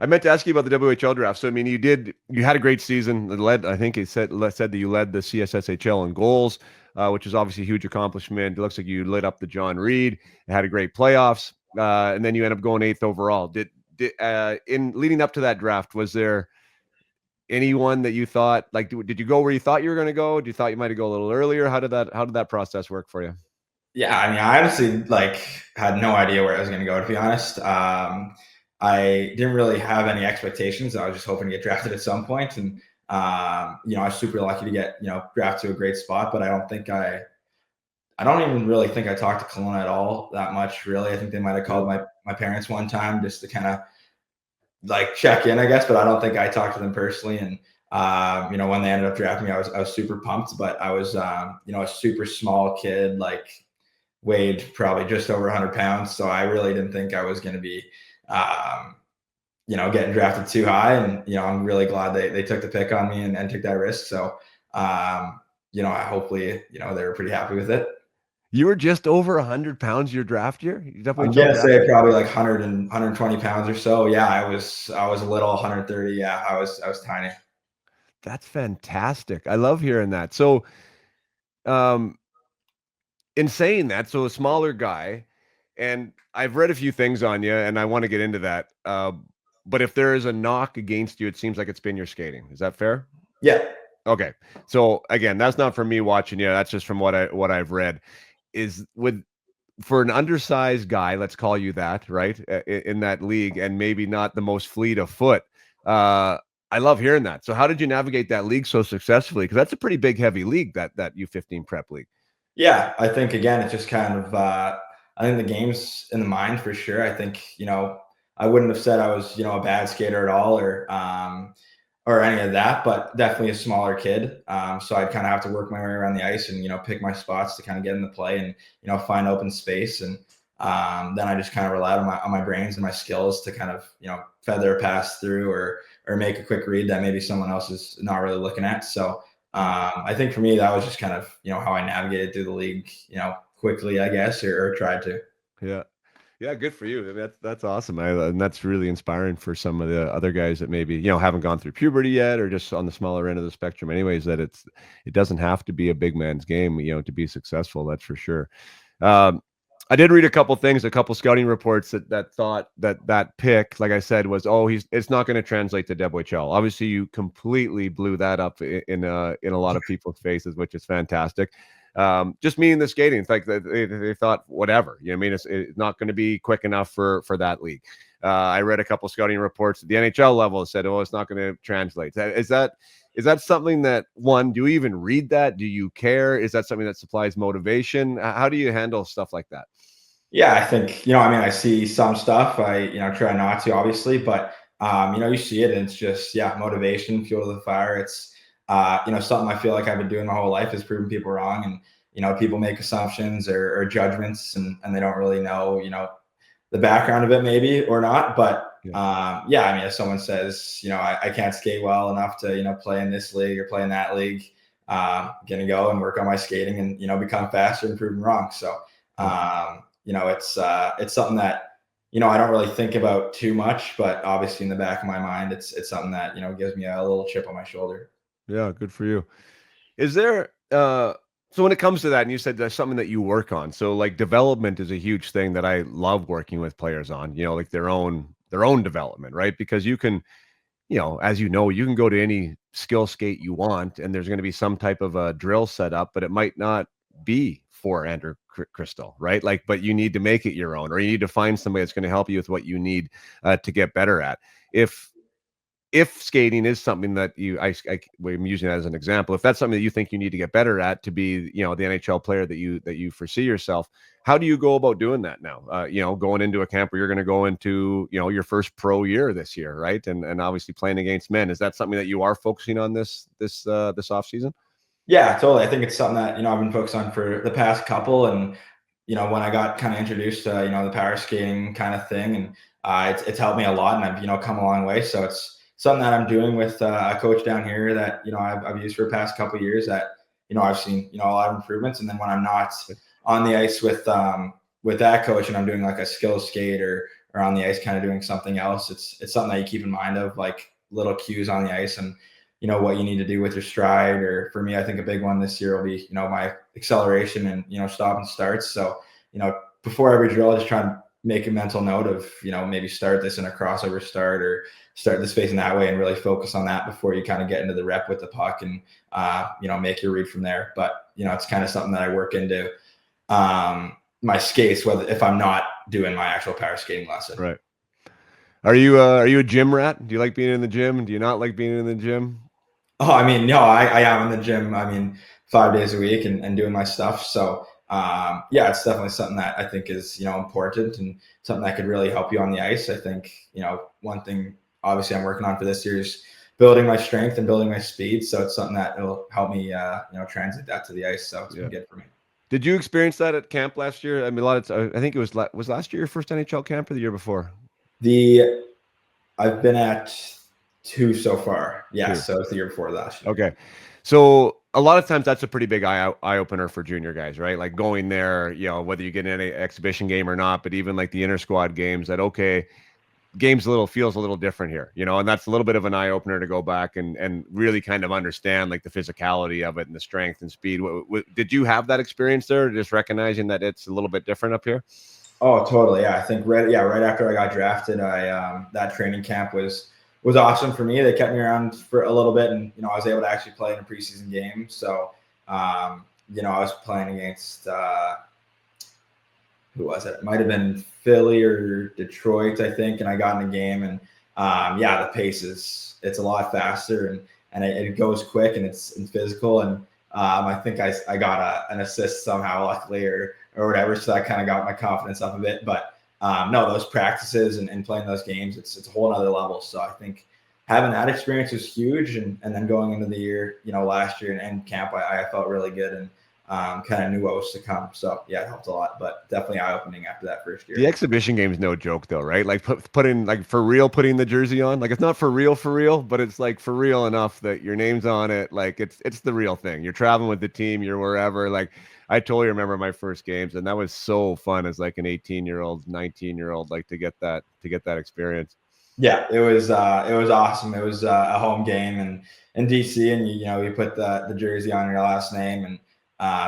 I meant to ask you about the WHL draft. So I mean, you had a great season. I think it said that you led the CSSHL in goals, which is obviously a huge accomplishment. It looks like you lit up the John Reed, had a great playoffs, and then you end up going 8th overall. In leading up to that draft, was there anyone that you thought, like, did you go where you thought you were going to go? Did you thought you might have go a little earlier? How did that process work for you? Yeah, I mean, I honestly had no idea where I was going to go, to be honest. I didn't really have any expectations. I was just hoping to get drafted at some point, and I was super lucky to get drafted to a great spot. But I don't even really think I talked to Kelowna at all that much. Really, I think they might have called my parents one time just to kind of check in, I guess. But I don't think I talked to them personally. And when they ended up drafting me, I was super pumped. But I was a super small kid, weighed probably just over 100 pounds. So I really didn't think I was going to be, getting drafted too high. And, I'm really glad they took the pick on me and took that risk. So, I hopefully, they were pretty happy with it. You were just over 100 pounds your draft year? I'm going to say probably 100 and 120 pounds or so. Yeah, I was a little 130. Yeah, I was tiny. That's fantastic. I love hearing that. So, um, in saying that, so a smaller guy, and I've read a few things on you, and I want to get into that. But if there is a knock against you, it seems like it's been your skating. Is that fair? Yeah. Okay. So again, that's not from me watching you. That's just from what I've read. Is with For an undersized guy, let's call you that, right? In that league, and maybe not the most fleet of foot. I love hearing that. So how did you navigate that league so successfully? Because that's a pretty big, heavy league, that U15 prep league. Yeah, I think again, it's just kind of I think the game's in the mind for sure. I think, I wouldn't have said I was, a bad skater at all or any of that, but definitely a smaller kid. So I'd kind of have to work my way around the ice and, pick my spots to kind of get in the play and, find open space. And then I just kind of relied on my brains and my skills to kind of, feather a pass through or make a quick read that maybe someone else is not really looking at. So I think for me, that was just kind of, how I navigated through the league, quickly, I guess, or tried to. Yeah. Yeah, good for you. I mean, that's awesome. And that's really inspiring for some of the other guys that maybe, haven't gone through puberty yet, or just on the smaller end of the spectrum anyways, that it doesn't have to be a big man's game, to be successful. That's for sure. I did read a couple scouting reports that thought that pick, like I said, was, it's not going to translate to WHL. Obviously, you completely blew that up in a lot of people's faces, which is fantastic. Just meaning the skating, it's like they thought whatever. I mean, it's not going to be quick enough for that league. I read a couple scouting reports at the NHL level that said, it's not going to translate. Is that something that, one, do you even read that? Do you care? Is that something that supplies motivation? How do you handle stuff like that? Yeah, I think, I see some stuff. I, try not to, obviously, but, you see it and it's just, motivation, fuel to the fire. It's, something I feel like I've been doing my whole life is proving people wrong. And, people make assumptions or judgments and they don't really know, the background of it maybe or not. But I mean, if someone says, I can't skate well enough to, play in this league or play in that league, I'm going to go and work on my skating and, become faster and prove them wrong. So, it's something that, I don't really think about too much, but obviously in the back of my mind, it's something that, gives me a little chip on my shoulder. Yeah, good for you. Is there so when it comes to that, and you said that's something that you work on. So like development is a huge thing that I love working with players on, like their own development, right? Because you can, as you can go to any skill skate you want, and there's going to be some type of a drill set up, but it might not be for Andrew Cristall, right? But you need to make it your own, or you need to find somebody that's going to help you with what you need to get better at. If skating is something that I'm using that as an example, if that's something that you think you need to get better at to be, the NHL player that you foresee yourself, how do you go about doing that now? Going into a camp where you're going to go into, your first pro year this year, right? And obviously playing against men. Is that something that you are focusing on this off season? Yeah, totally. I think it's something that, I've been focused on for the past couple. And, when I got kind of introduced to, the power skating kind of thing, and it's helped me a lot, and I've, come a long way. So it's something that I'm doing with a coach down here that, I've used for the past couple of years that, I've seen, a lot of improvements. And then when I'm not on the ice with that coach and I'm doing like a skill skate or on the ice kind of doing something else. It's something that you keep in mind of, like little cues on the ice and, you know, what you need to do with your stride. Or for me, I think a big one this year will be, you know, my acceleration and, you know, stop and starts. So, you know, before every drill, I just try and make a mental note of, you know, maybe start this in a crossover start or start this facing that way, and really focus on that before you kind of get into the rep with the puck and, you know, make your read from there. But, you know, it's kind of something that I work into my skates, whether if I'm not doing my actual power skating lesson. Right. Are you a gym rat? Do you like being in the gym? Do you not like being in the gym? Oh, I mean, no, I am in the gym. I mean, 5 days a week and doing my stuff. So, yeah, it's definitely something that I think is, you know, important and something that could really help you on the ice. I think, you know, one thing obviously I'm working on for this year is building my strength and building my speed. So it's something that will help me, you know, translate that to the ice. So it's been good for me. Did you experience that at camp last year? I mean, I think it was last year your first NHL camp or the year before? I've been at 2 so far. Yeah, 2. so it's the year before last year. Okay. So a lot of times that's a pretty big eye opener for junior guys, right? Like going there, you know, whether you get in an exhibition game or not, but even like the inter squad games, that okay, feels a little different here, you know, and that's a little bit of an eye opener to go back and really kind of understand like the physicality of it and the strength and speed. Did you have that experience there, just recognizing that it's a little bit different up here? Oh, totally. Yeah, I think right after I got drafted, that training camp was awesome for me. They kept me around for a little bit, and, you know, I was able to actually play in a preseason game. So, you know, I was playing against who was it? It might have been Philly or Detroit, I think, and I got in a game, and yeah, the pace it's a lot faster, and it goes quick, and it's physical, and I think I got an assist somehow, luckily, or whatever. So that kind of got my confidence up a bit. But no, those practices and playing those games, it's a whole nother level. So I think having that experience was huge. And then going into the year, you know, last year and camp, I felt really good and kind of knew what was to come. So yeah, it helped a lot, but definitely eye-opening after that first year. The exhibition game is no joke though, right? Like putting like for real, putting the jersey on, like it's not for real, but it's like for real enough that your name's on it. Like it's the real thing. You're traveling with the team, you're wherever. Like I totally remember my first games, and that was so fun as like an 18-year-old, 19-year-old, like to get that experience. Yeah, it was awesome. It was a home game and in DC, and you know, you put the jersey on your last name, and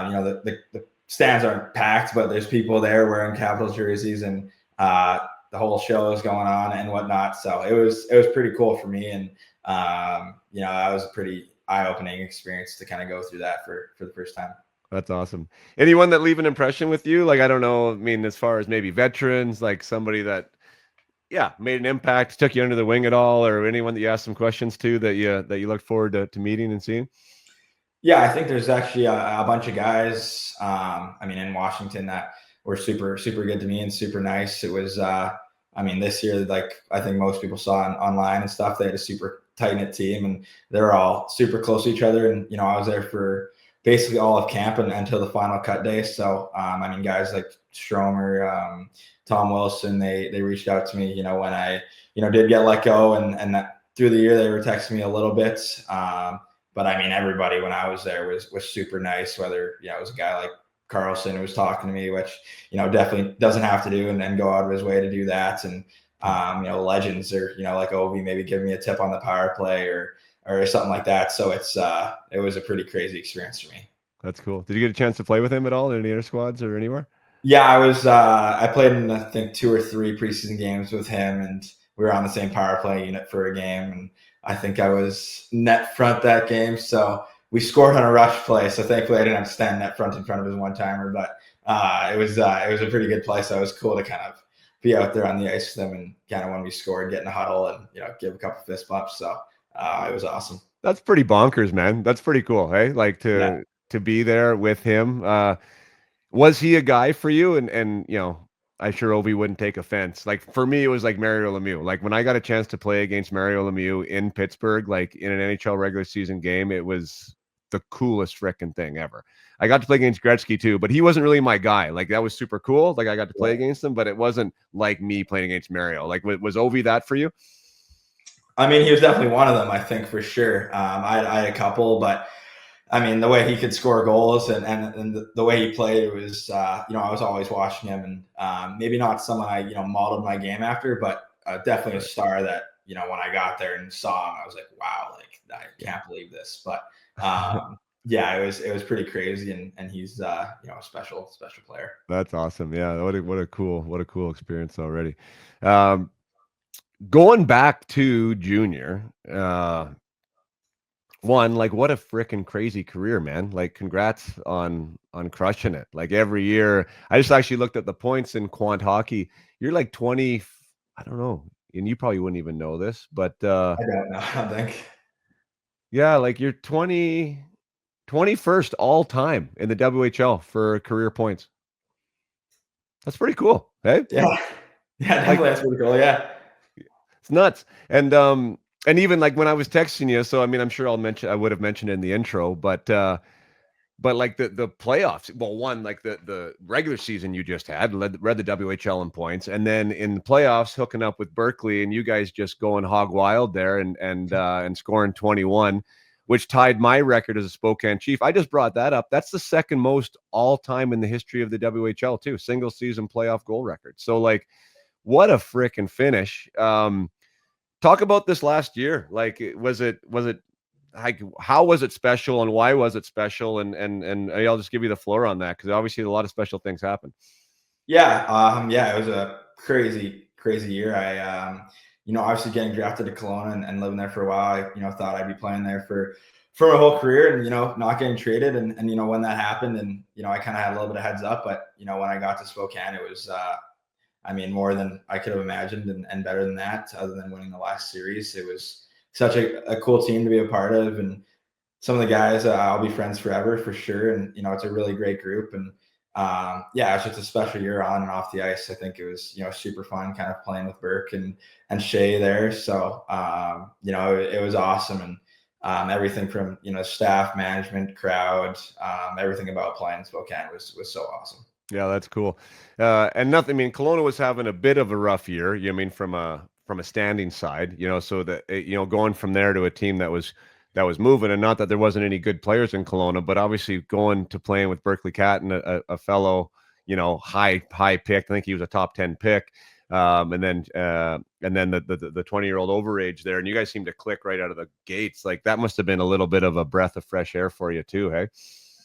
you know, the stands aren't packed, but there's people there wearing Capitals jerseys, and the whole show is going on and whatnot. So it was pretty cool for me, and you know, that was a pretty eye-opening experience to kind of go through that for the first time. That's awesome. Anyone that leave an impression with you? Like, I don't know, I mean, as far as maybe veterans, like somebody that, yeah, made an impact, took you under the wing at all, or anyone that you asked some questions to that you look forward to meeting and seeing? Yeah, I think there's actually a bunch of guys, I mean, in Washington that were super good to me and super nice. It was, I mean, this year, like I think most people saw online and stuff, they had a super tight-knit team, and they're all super close to each other. And, you know, I was there for basically all of camp and until the final cut day. So, I mean, guys like Stromer, Tom Wilson, they reached out to me, you know, when I, you know, did get let go, and that through the year they were texting me a little bit. But I mean, everybody when I was there was super nice, whether, you know, it was a guy like Carlson who was talking to me, which, you know, definitely doesn't have to do and then go out of his way to do that. And, you know, legends, or, you know, like Ovi maybe giving me a tip on the power play or something like that. So it was a pretty crazy experience for me. That's cool. Did you get a chance to play with him at all in any other squads or anywhere? Yeah, I played in, I think, 2 or 3 preseason games with him, and we were on the same power play unit for a game. And I think I was net front that game. So we scored on a rush play. So thankfully I didn't have to stand net front in front of his one-timer, but it was a pretty good play. So it was cool to kind of be out there on the ice with them, and kind of when we scored, get in a huddle and, you know, give a couple fist bumps. So it was awesome. That's pretty bonkers, man. That's pretty cool. Hey, like to be there with him. Was he a guy for you? And you know, I sure Ovi wouldn't take offense. Like for me, it was like Mario Lemieux. Like when I got a chance to play against Mario Lemieux in Pittsburgh, like in an NHL regular season game, it was the coolest freaking thing ever. I got to play against Gretzky too, but he wasn't really my guy. Like that was super cool. Like I got to play against him, but it wasn't like me playing against Mario. Like was Ovi that for you? I mean, he was definitely one of them, I think, for sure. I had a couple, but I mean, the way he could score goals and the way he played, it was, you know, I was always watching him, and maybe not someone I, you know, modeled my game after, but definitely a star that, you know, when I got there and saw him, I was like, wow, like I can't believe this. But yeah, it was pretty crazy, and he's, you know, a special player. That's awesome. Yeah, what a cool experience already. Um, Going back to junior, one, like, what a freaking crazy career, man. Like, congrats on crushing it. Like, every year, I just actually looked at the points in quant hockey. You're like 20, I don't know, and you probably wouldn't even know this, but I don't know. I don't think. yeah, like you're 21st all time in the WHL for career points. That's pretty cool. Hey? Yeah, yeah, Like, definitely that's pretty cool. Yeah, it's nuts. And even like when I was texting you, so I mean, I'm sure I would have mentioned it in the intro, but like the playoffs, well, one, like the regular season you just had read the WHL in points, and then in the playoffs hooking up with Berkeley, and you guys just going hog wild there and scoring 21, which tied my record as a Spokane Chief. I just brought that up. That's the second most all time in the history of the WHL too, single season playoff goal record. So like, what a freaking finish. Talk about this last year. Like, was it like, how was it special and why was it special? And I'll just give you the floor on that, because obviously a lot of special things happen. yeah, yeah. It was a crazy year. I, you know, obviously getting drafted to Kelowna and living there for a while, I, you know, thought I'd be playing there for my whole career, and, you know, not getting traded, and you know, when that happened, and, you know, I kind of had a little bit of heads up, but, you know, when I got to Spokane, it was, I mean, more than I could have imagined, and better than that. Other than winning the last series, it was such a cool team to be a part of, and some of the guys, I'll be friends forever for sure. And, you know, it's a really great group. And yeah, it's just a special year on and off the ice. I think it was, you know, super fun kind of playing with Burke and Shea there. So, you know, it was awesome. And everything from, you know, staff, management, crowd, everything about playing Spokane was so awesome. Yeah, that's cool. And nothing. I mean, Kelowna was having a bit of a rough year. You know, I mean, from a standing side, you know, so that you know, going from there to a team that was moving, and not that there wasn't any good players in Kelowna, but obviously going to playing with Berkeley Cat and a fellow, you know, high pick. I think he was a top 10 pick. And then the 20-year-old overage there, and you guys seem to click right out of the gates. Like, that must have been a little bit of a breath of fresh air for you too, hey?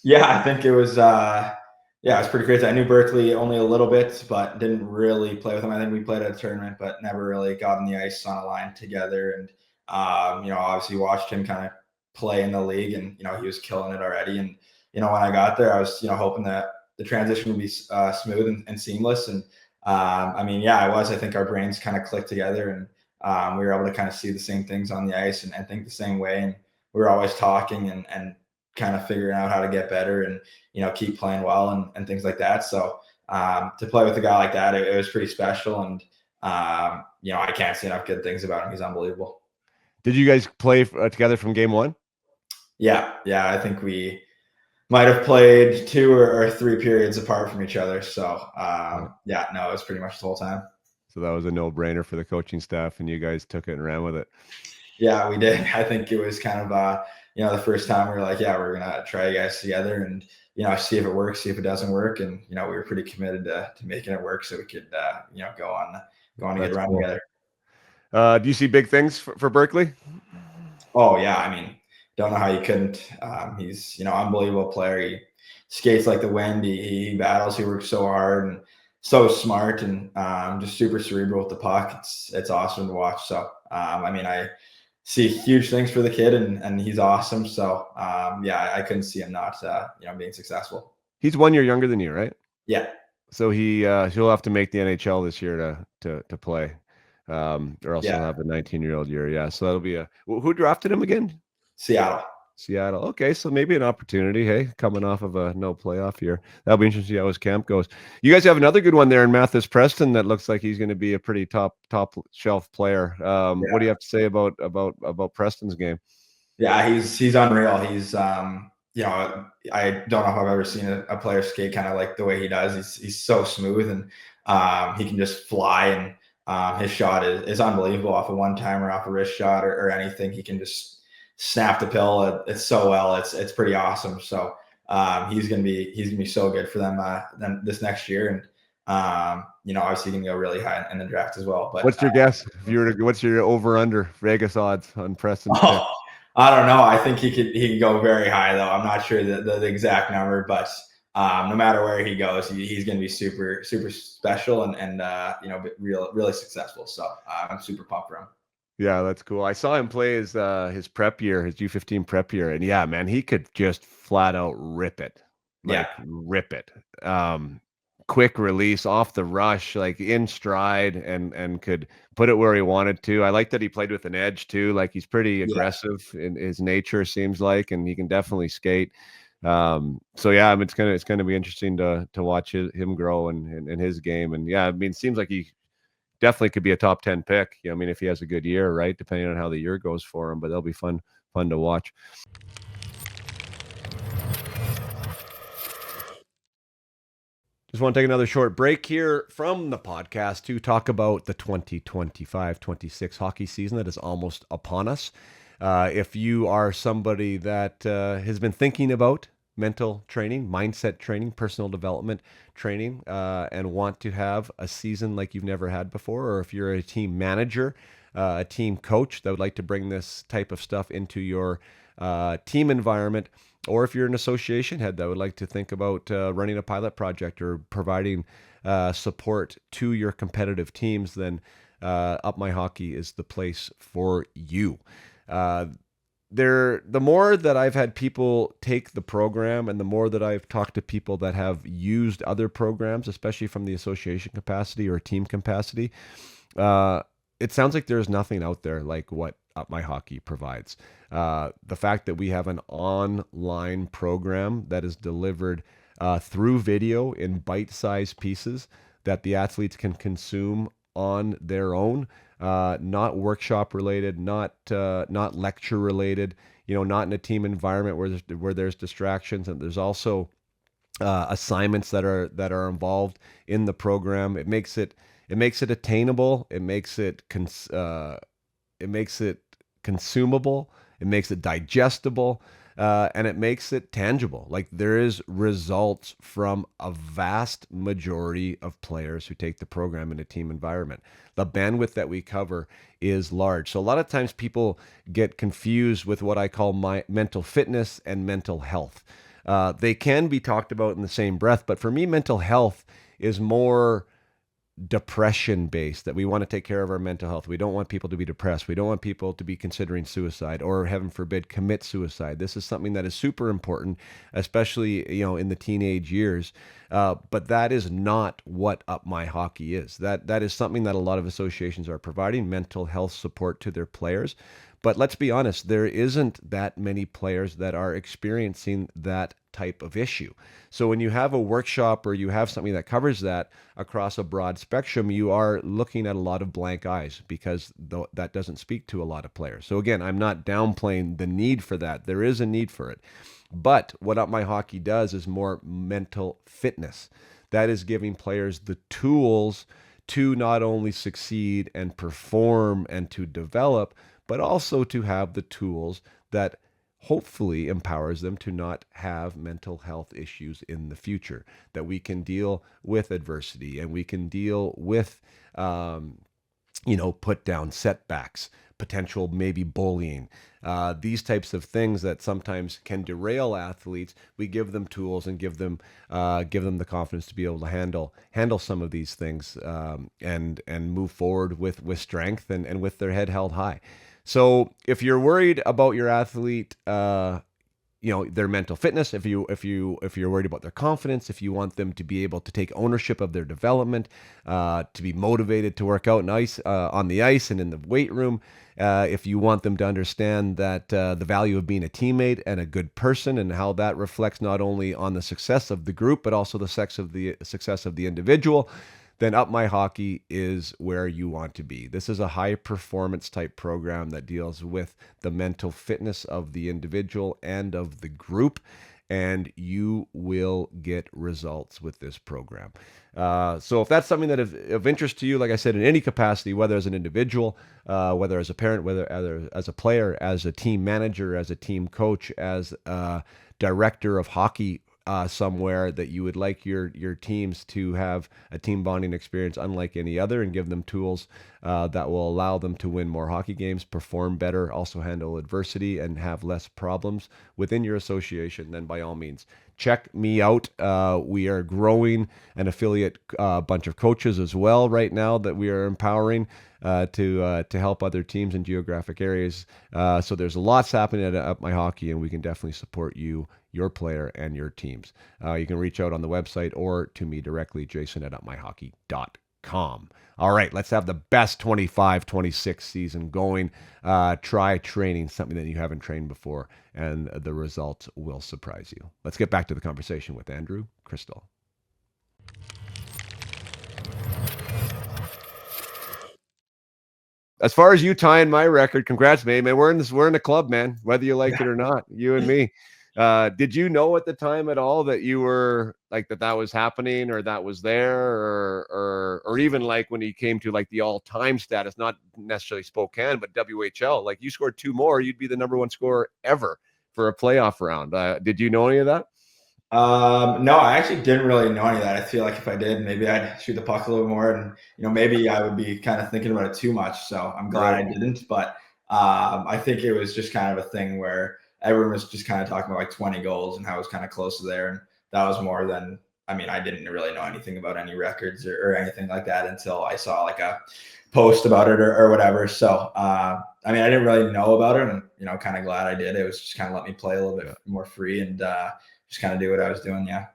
Yeah, I think it was. Yeah, it was pretty crazy. I knew Berkeley only a little bit, but didn't really play with him. I think we played at a tournament, but never really got on the ice on a line together. And you know, obviously watched him kind of play in the league, and, you know, he was killing it already. And, you know, when I got there, I was, you know, hoping that the transition would be smooth and seamless. And I mean, yeah, I was. I think our brains kind of clicked together, and we were able to kind of see the same things on the ice, and think the same way. And we were always talking, and kind of figuring out how to get better, and, you know, keep playing well, and things like that. So to play with a guy like that, it was pretty special. And you know, I can't say enough good things about him. He's unbelievable. Did you guys play together from game one? Yeah, yeah. I think we might have played two or three periods apart from each other. So yeah, no, it was pretty much the whole time. So that was a no-brainer for the coaching staff, and you guys took it and ran with it. Yeah, we did. I think it was kind of, you know, the first time we were like, yeah, we're gonna try you guys together, and, you know, see if it works, see if it doesn't work. And, you know, we were pretty committed to making it work, so we could, you know, go on a good That's run cool. together. Do you see big things for Berkeley? Oh yeah, I mean, don't know how you couldn't. He's, you know, unbelievable player. He skates like the wind. He battles. He works so hard, and so smart, and just super cerebral with the puck. It's awesome to watch. So I mean, I see huge things for the kid, and he's awesome. So yeah, I couldn't see him not, you know, being successful. He's 1 year younger than you, right? Yeah, So he'll have to make the NHL this year to play, or else he'll yeah, have a 19-year-old year. Yeah, so that'll be who drafted him again? Seattle. Seattle. Okay, so maybe an opportunity. Hey, coming off of a no playoff year, that'll be interesting to see how his camp goes. You guys have another good one there in Mathis Preston that looks like he's going to be a pretty top shelf player. What do you Yeah, have to say about Preston's game? yeah, he's unreal. He's you know, I don't know if I've ever seen a player skate kind of like the way he does. He's so smooth, and he can just fly, and his shot is unbelievable off a one timer, off a wrist shot, or anything. He can just snap the pill. It's so well. It's pretty awesome. So he's gonna be so good for them this next year, and obviously gonna go really high in the draft as well. But What's your guess? If you were to, what's your over under Vegas odds on Preston's pick? I don't know. I think he could go very high though. I'm not sure the exact number, but no matter where he goes, he's going to be super special and really successful. So I'm super pumped for him. Yeah, that's cool. I saw him play his prep year, his U15 prep year, and yeah, man, he could just flat out rip it. Rip it. Quick release off the rush, like in stride, and could put it where he wanted to. I like that he played with an edge too. Like he's pretty aggressive in his nature, seems like, and he can definitely skate. So yeah, I mean, it's gonna be interesting to watch him grow and his game. And yeah, I mean, it seems like he definitely could be a top 10 pick. I mean, if he has a good year, right? Depending on how the year goes for him, but that'll be fun to watch. Just want to take another short break here from the podcast to talk about the 2025-26 hockey season that is almost upon us. If you are somebody that has been thinking about mental training, mindset training, personal development training, and want to have a season like you've never had before, or if you're a team manager, a team coach that would like to bring this type of stuff into your team environment, or if you're an association head that would like to think about running a pilot project or providing support to your competitive teams, then Up My Hockey is the place for you. The more that I've had people take the program and the more that I've talked to people that have used other programs, especially from the association capacity or team capacity, it sounds like there's nothing out there like what Up My Hockey provides. The fact that we have an online program that is delivered through video in bite-sized pieces that the athletes can consume on their own, not workshop related, not lecture related, not in a team environment where there's distractions, and there's also assignments that are involved in the program. It makes it attainable. It makes it consumable. It makes it digestible. And it makes it tangible. Like there is results from a vast majority of players who take the program in a team environment. The bandwidth that we cover is large. So a lot of times people get confused with what I call my mental fitness and mental health. They can be talked about in the same breath, but for me, mental health is more depression based, that we want to take care of our mental health. We don't want people to be depressed. We don't want people to be considering suicide or, heaven forbid, commit suicide. This is something that is super important, especially in the teenage years. But that is not what Up My Hockey is. That is something that a lot of associations are providing, mental health support to their players. But let's be honest, there isn't that many players that are experiencing that type of issue. So when you have a workshop or you have something that covers that across a broad spectrum, you are looking at a lot of blank eyes because that doesn't speak to a lot of players. So again, I'm not downplaying the need for that. There is a need for it. But what Up My Hockey does is more mental fitness. That is giving players the tools to not only succeed and perform and to develop, but also to have the tools that hopefully empowers them to not have mental health issues in the future, that we can deal with adversity and we can deal with, put down setbacks, potential maybe bullying, these types of things that sometimes can derail athletes. We give them tools and give them the confidence to be able to handle some of these things and move forward with strength and with their head held high. So if you're worried about your athlete, their mental fitness, if you're worried about their confidence, if you want them to be able to take ownership of their development, to be motivated to work out on the ice and in the weight room, if you want them to understand that the value of being a teammate and a good person and how that reflects not only on the success of the group but also the success of the individual, then Up My Hockey is where you want to be. This is a high performance type program that deals with the mental fitness of the individual and of the group. and you will get results with this program. So if that's something that is of interest to you, like I said, in any capacity, whether as an individual, whether as a parent, whether as a player, as a team manager, as a team coach, as a director of hockey somewhere, that you would like your teams to have a team bonding experience unlike any other, and give them tools that will allow them to win more hockey games, perform better, also handle adversity, and have less problems within your association, then by all means, check me out. We are growing an affiliate bunch of coaches as well right now that we are empowering to help other teams in geographic areas. So there's lots happening at Up My Hockey, and we can definitely support you, your player, and your teams. You can reach out on the website or to me directly, jason@upmyhockey.com. All right, let's have the best 25-26 season going. Try training something that you haven't trained before, and the results will surprise you. Let's get back to the conversation with Andrew Cristall. As far as you tying my record, congrats, man. We're in the club, man. Whether you like it or not, you and me. Did you know at the time at all that you were like that was happening, or that was there, or even like when you came to like the all-time status, not necessarily Spokane, but WHL, like you scored 2 more, you'd be the number 1 scorer ever for a playoff round. Did you know any of that? No, I actually didn't really know any of that. I feel like if I did, maybe I'd shoot the puck a little more, and maybe I would be kind of thinking about it too much. So I'm glad I didn't. But I think it was just kind of a thing where everyone was just kind of talking about like 20 goals and how it was kind of close to there, and that was more than. I mean, I didn't really know anything about any records or anything like that until I saw like a post about it or whatever. So I mean, I didn't really know about it, and kind of glad I did. It was just kind of let me play a little bit more free and just kind of do what I was doing. Yeah.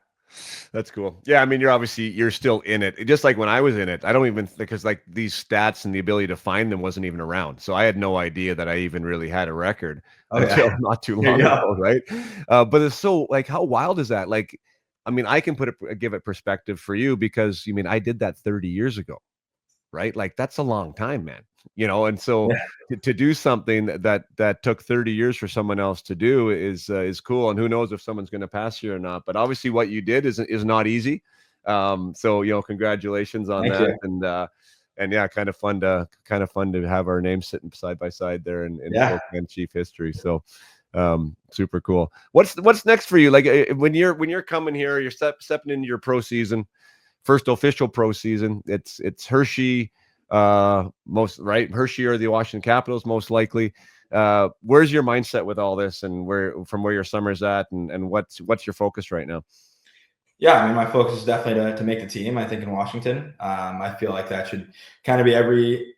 That's cool. Yeah. I mean, you're still in it. Just like when I was in it, I don't even, because like these stats and the ability to find them wasn't even around. So I had no idea that I even really had a record until not too long ago. Right. But it's so like, how wild is that? Like, I mean, I can give it perspective for you because I did that 30 years ago. Right. Like that's a long time, man. And so to do something that took 30 years for someone else to do is cool. And who knows if someone's going to pass you or not, but obviously what you did is not easy. So, congratulations on that. And yeah, kind of fun to have our names sitting side by side there in Spokane Chief history. So, super cool. What's next for you? Like when you're coming here, you're stepping into your pro season, first official pro season. It's Hershey, Hershey or the Washington Capitals, most likely. Where's your mindset with all this, and where your summer's at, and what's your focus right now? Yeah, I mean, my focus is definitely to make the team. I think in Washington, I feel like that should kind of be every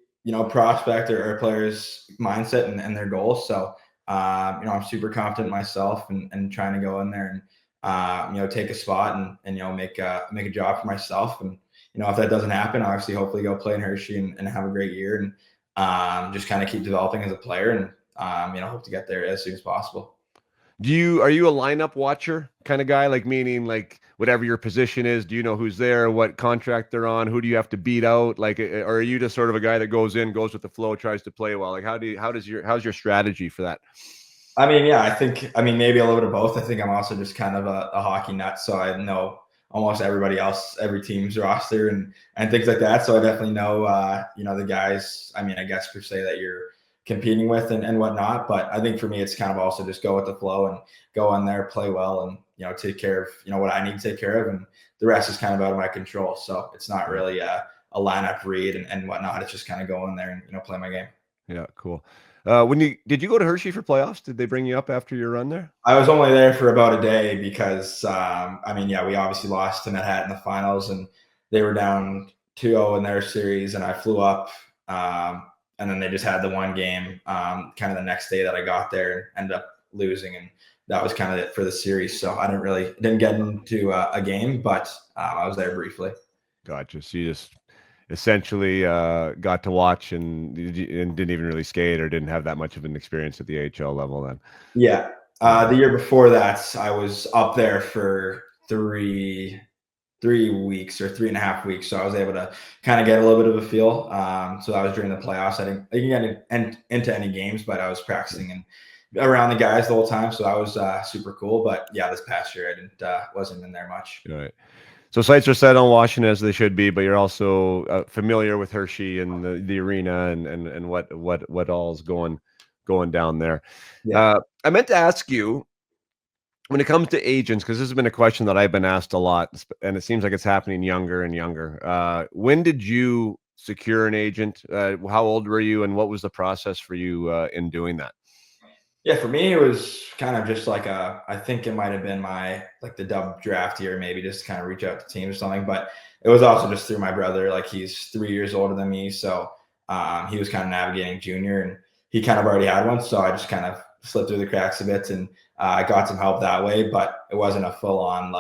prospect or player's mindset and their goals. So I'm super confident in myself and trying to go in there and take a spot and make a job for myself. And if that doesn't happen, obviously hopefully go play in Hershey and have a great year, and just kind of keep developing as a player, and hope to get there as soon as possible. Are you a lineup watcher kind of guy? Like, meaning like whatever your position is, do you know who's there, what contract they're on, who do you have to beat out? Like, or are you just sort of a guy that goes with the flow, tries to play well? Like, how's your strategy for that? I mean, yeah, I think maybe a little bit of both. I think I'm also just kind of a hockey nut, so I know almost everybody else, every team's roster and things like that. So I definitely know the guys. I mean, I guess per se that you're competing with and whatnot. But I think for me, it's kind of also just go with the flow and go in there, play well, and take care of what I need to take care of, and the rest is kind of out of my control. So it's not really a lineup read and whatnot. It's just kind of go in there and play my game. Yeah, cool. Did you go to Hershey for playoffs? Did they bring you up after your run there? I was only there for about a day because, we obviously lost to Manhattan in the finals, and they were down 2-0 in their series, and I flew up, and then they just had the one game kind of the next day that I got there, and ended up losing, and that was kind of it for the series. So I didn't get into a game, but I was there briefly. Gotcha. So you just essentially got to watch and didn't even really skate, or didn't have that much of an experience at the AHL level then. Yeah. The year before that, I was up there for 3 weeks or 3.5 weeks. So I was able to kind of get a little bit of a feel. So that was during the playoffs. I didn't get into any games, but I was practicing and around the guys the whole time. So that was super cool. But yeah, this past year I wasn't in there much. All right. So sights are set on Washington as they should be, but you're also familiar with Hershey and the arena and what all's going down there. Yeah. I meant to ask you, when it comes to agents, because this has been a question that I've been asked a lot, and it seems like it's happening younger and younger. When did you secure an agent? How old were you, and what was the process for you in doing that? Yeah, for me, it was kind of just like I think it might have been the dub draft year, maybe just kind of reach out to teams or something. But it was also just through my brother. Like he's 3 years older than me. So he was kind of navigating junior and he kind of already had one. So I just kind of slipped through the cracks a bit and I got some help that way. But it wasn't a full on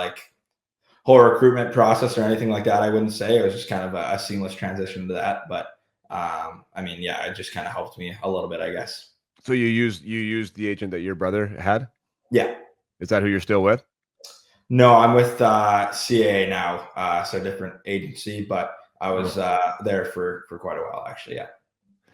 whole recruitment process or anything like that. I wouldn't say it was just kind of a seamless transition to that. But I mean, yeah, it just kind of helped me a little bit, I guess. So you used the agent that your brother had? Yeah. Is that who you're still with? No, I'm with CAA now, so different agency, but I was there for quite a while, actually. Yeah.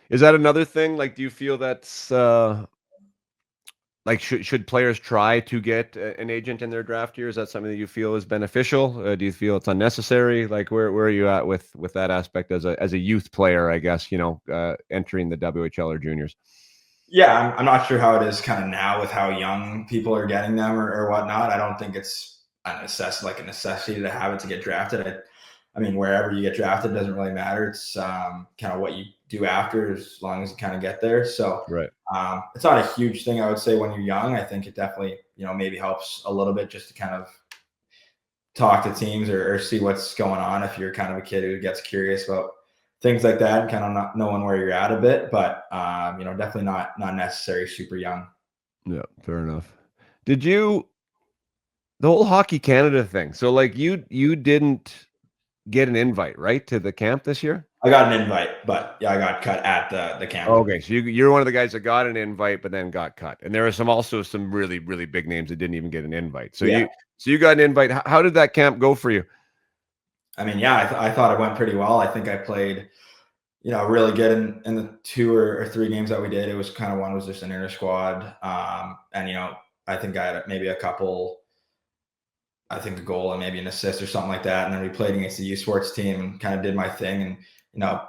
Is that another thing? Like, do you feel that's like should players try to get an agent in their draft year? Is that something that you feel is beneficial? Do you feel it's unnecessary? Like, where are you at with that aspect as a youth player? I guess entering the WHL or juniors. Yeah, I'm not sure how it is kind of now with how young people are getting them or whatnot. I don't think it's a necessity to have it to get drafted. I mean, wherever you get drafted doesn't really matter. It's kind of what you do after, as long as you kind of get there. So right. It's not a huge thing, I would say, when you're young. I think it definitely, maybe helps a little bit just to kind of talk to teams or see what's going on if you're kind of a kid who gets curious about things like that and kind of not knowing where you're at a bit. But definitely not necessary super young. Yeah, fair enough. Did you the whole Hockey Canada thing? So like you didn't get an invite, right, to the camp this year? I got an invite, but yeah, I got cut at the camp. Okay, so you're one of the guys that got an invite, but then got cut. And there are also some really, really big names that didn't even get an invite. So yeah. you got an invite. How did that camp go for you? I mean, yeah, I thought it went pretty well. I think I played, really good in the 2 or 3 games that we did. It was kind of, one was just an inter squad. And I think I had maybe a couple, I think a goal and maybe an assist or something like that. And then we played against the U Sports team and kind of did my thing and,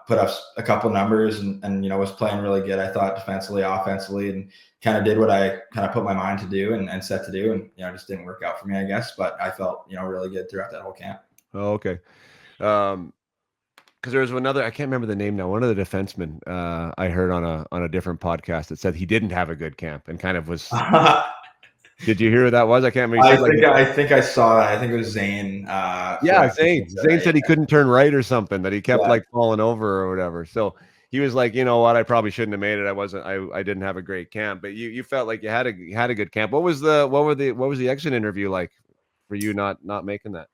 put up a couple numbers and was playing really good, I thought, defensively, offensively, and kind of did what I kind of put my mind to do and set to do. And, just didn't work out for me, I guess. But I felt, really good throughout that whole camp. Oh, okay. Because there was another, I can't remember the name now, one of the defensemen I heard on a different podcast that said he didn't have a good camp and kind of was Did you hear who that was? I can't remember. I think I saw that. I think it was Zane. Yeah, Zane. Zane said he couldn't turn right or something, that he kept falling over or whatever. So he was like, you know what, I probably shouldn't have made it. I didn't have a great camp, but you felt like you had a good camp. What was the exit interview like for you not making that?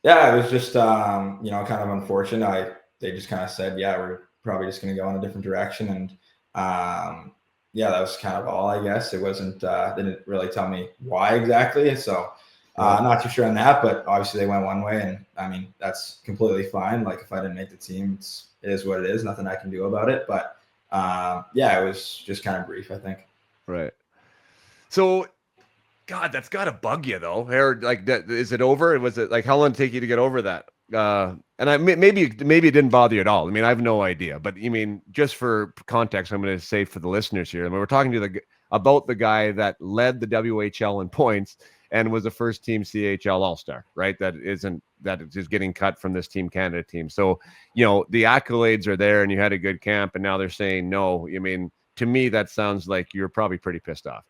Yeah, it was just kind of unfortunate. They just kind of said, yeah, we're probably just going to go in a different direction, and yeah, that was kind of all, I guess. It wasn't, they didn't really tell me why exactly. So I'm not too sure on that, but obviously they went one way, and I mean, that's completely fine. Like if I didn't make the team, it is what it is. Nothing I can do about it. But yeah, it was just kind of brief, I think. Right. So, God, that's got to bug you though. Or like, is it over? Was it like, how long did it take you to get over that? And maybe it didn't bother you at all. I mean, I have no idea, but I mean, just for context, I'm going to say for the listeners here, I mean, we're talking to about the guy that led the WHL in points and was the first team CHL All-Star, right? That is getting cut from this Team Canada team. So, the accolades are there and you had a good camp and now they're saying no. I mean, to me, that sounds like you're probably pretty pissed off.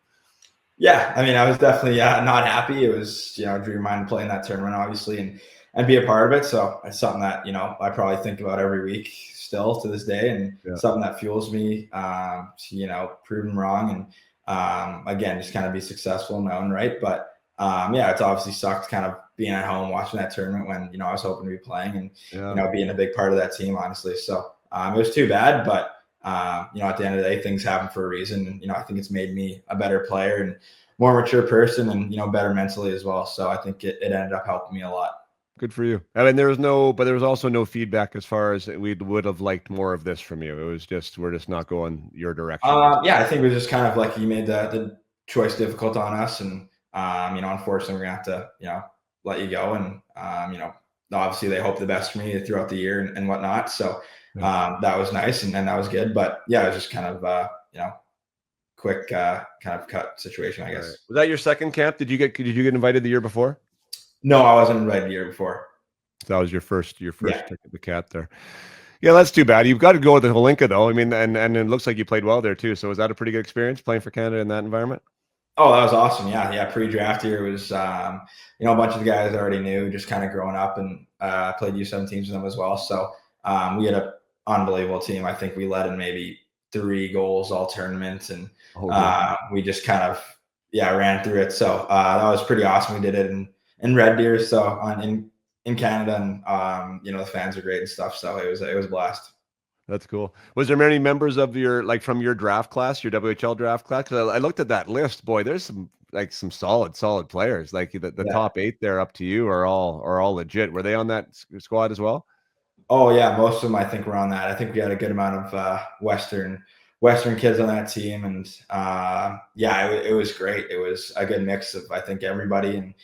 Yeah. I mean, I was definitely not happy. It was, drew your mind playing that tournament, obviously, and be a part of it. So it's something that, I probably think about every week still to this day, and something that fuels me, to, prove them wrong. And again, just kind of be successful in my own right. But yeah, it's obviously sucked kind of being at home, watching that tournament when, I was hoping to be playing and, being a big part of that team, honestly. So it was too bad, but at the end of the day, things happen for a reason. And, I think it's made me a better player and more mature person and, better mentally as well. So I think it ended up helping me a lot. Good for you. I mean, but there was also no feedback as far as we would have liked more of this from you. It was just, we're just not going your direction. Yeah, I think it was just kind of like you made the choice difficult on us, and unfortunately, we're gonna have to let you go, and obviously they hope the best for me throughout the year and whatnot. So that was nice, and that was good. But yeah, it was just kind of quick kind of cut situation, I guess. Right. Was that your second camp? Did you get invited the year before? No, I wasn't invited the year before. So that was your first pick of the cap there. Yeah, that's too bad. You've got to go with the Holinka though. I mean, and it looks like you played well there too. So was that a pretty good experience playing for Canada in that environment? Oh, that was awesome. Yeah. Pre-draft year was, a bunch of the guys I already knew, just kind of growing up, and played U17s with them as well. So we had an unbelievable team. I think we led in maybe 3 goals all tournaments, and we just kind of ran through it. So that was pretty awesome. We did it in Red Deer, so in Canada, and the fans are great and stuff. So it was a blast. That's cool. Was there many members of from your draft class, your WHL draft class? Because I looked at that list. Boy, there's some solid players. Like the top 8 there up to you are all legit. Were they on that squad as well? Oh yeah, most of them I think were on that. I think we had a good amount of Western kids on that team, and it was great. It was a good mix of, I think, everybody, and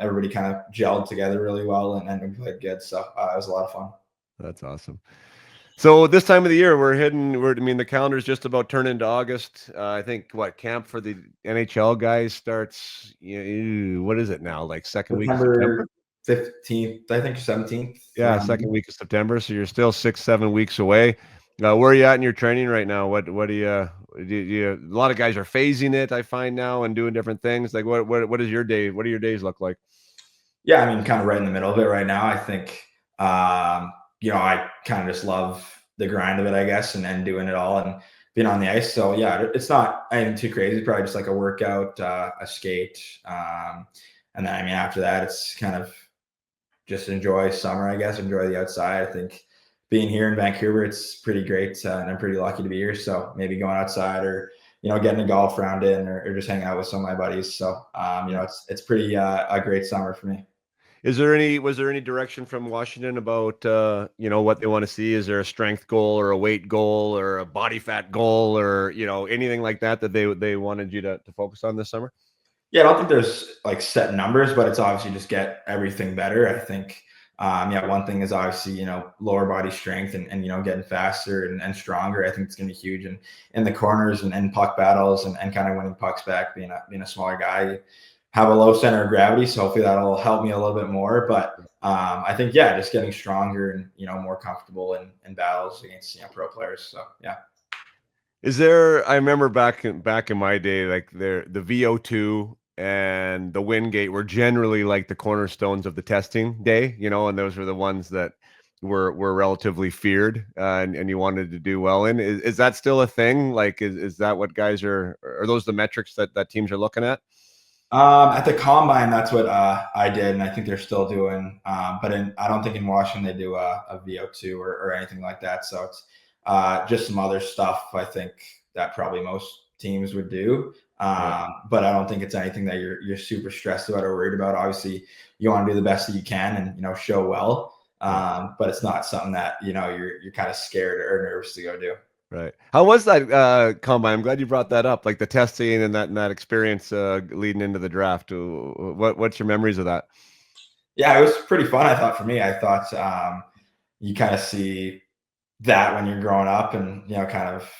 everybody kind of gelled together really well, and we played good. So it was a lot of fun. That's awesome. So this time of the year, the calendar's just about turned into August. I think camp for the NHL guys starts, what is it now? Like second week of September? 15th, I think, 17th. Yeah, second week of September. So you're still 6-7 weeks away. Where are you at in your training right now? What do you a lot of guys are phasing it, I find now, and doing different things. Like what is your day? What do your days look like? Yeah, I mean, kind of right in the middle of it right now. I think, I kind of just love the grind of it, I guess, and doing it all and being on the ice. So yeah, it's not anything too crazy. Probably just like a workout, a skate, and then after that, it's kind of just enjoy summer, I guess. Enjoy the outside. I think being here in Vancouver, it's pretty great, and I'm pretty lucky to be here. So maybe going outside, or getting a golf round in, or just hanging out with some of my buddies. So it's pretty a great summer for me. Was there any direction from Washington about what they want to see? Is there a strength goal or a weight goal or a body fat goal, or anything like that they wanted you to focus on this summer? Yeah, I don't think there's like set numbers, but it's obviously just get everything better. I think one thing is obviously lower body strength, and getting faster and stronger. I think it's gonna be huge in the corners and puck battles, and kind of winning pucks back. Being a smaller guy, have a low center of gravity, so hopefully that'll help me a little bit more. But I think just getting stronger and more comfortable in battles against pro players. So yeah. I remember back in my day, like the VO2 and the Wingate were generally like the cornerstones of the testing day, and those were the ones that were relatively feared, and you wanted to do well in. Is that still a thing? Like, is that what guys are those the metrics that teams are looking at? At the combine, that's what I did, and I think they're still doing. But I don't think in Washington they do a VO2 or anything like that. So it's just some other stuff, I think, that probably most teams would do. But I don't think it's anything that you're super stressed about or worried about. Obviously, you want to do the best that you can and show well. But it's not something that you're kind of scared or nervous to go do. Right. How was that combine? I'm glad you brought that up, like the testing and that experience leading into the draft. What's your memories of that? Yeah, it was pretty fun. I thought for me, you kind of see that when you're growing up, and kind of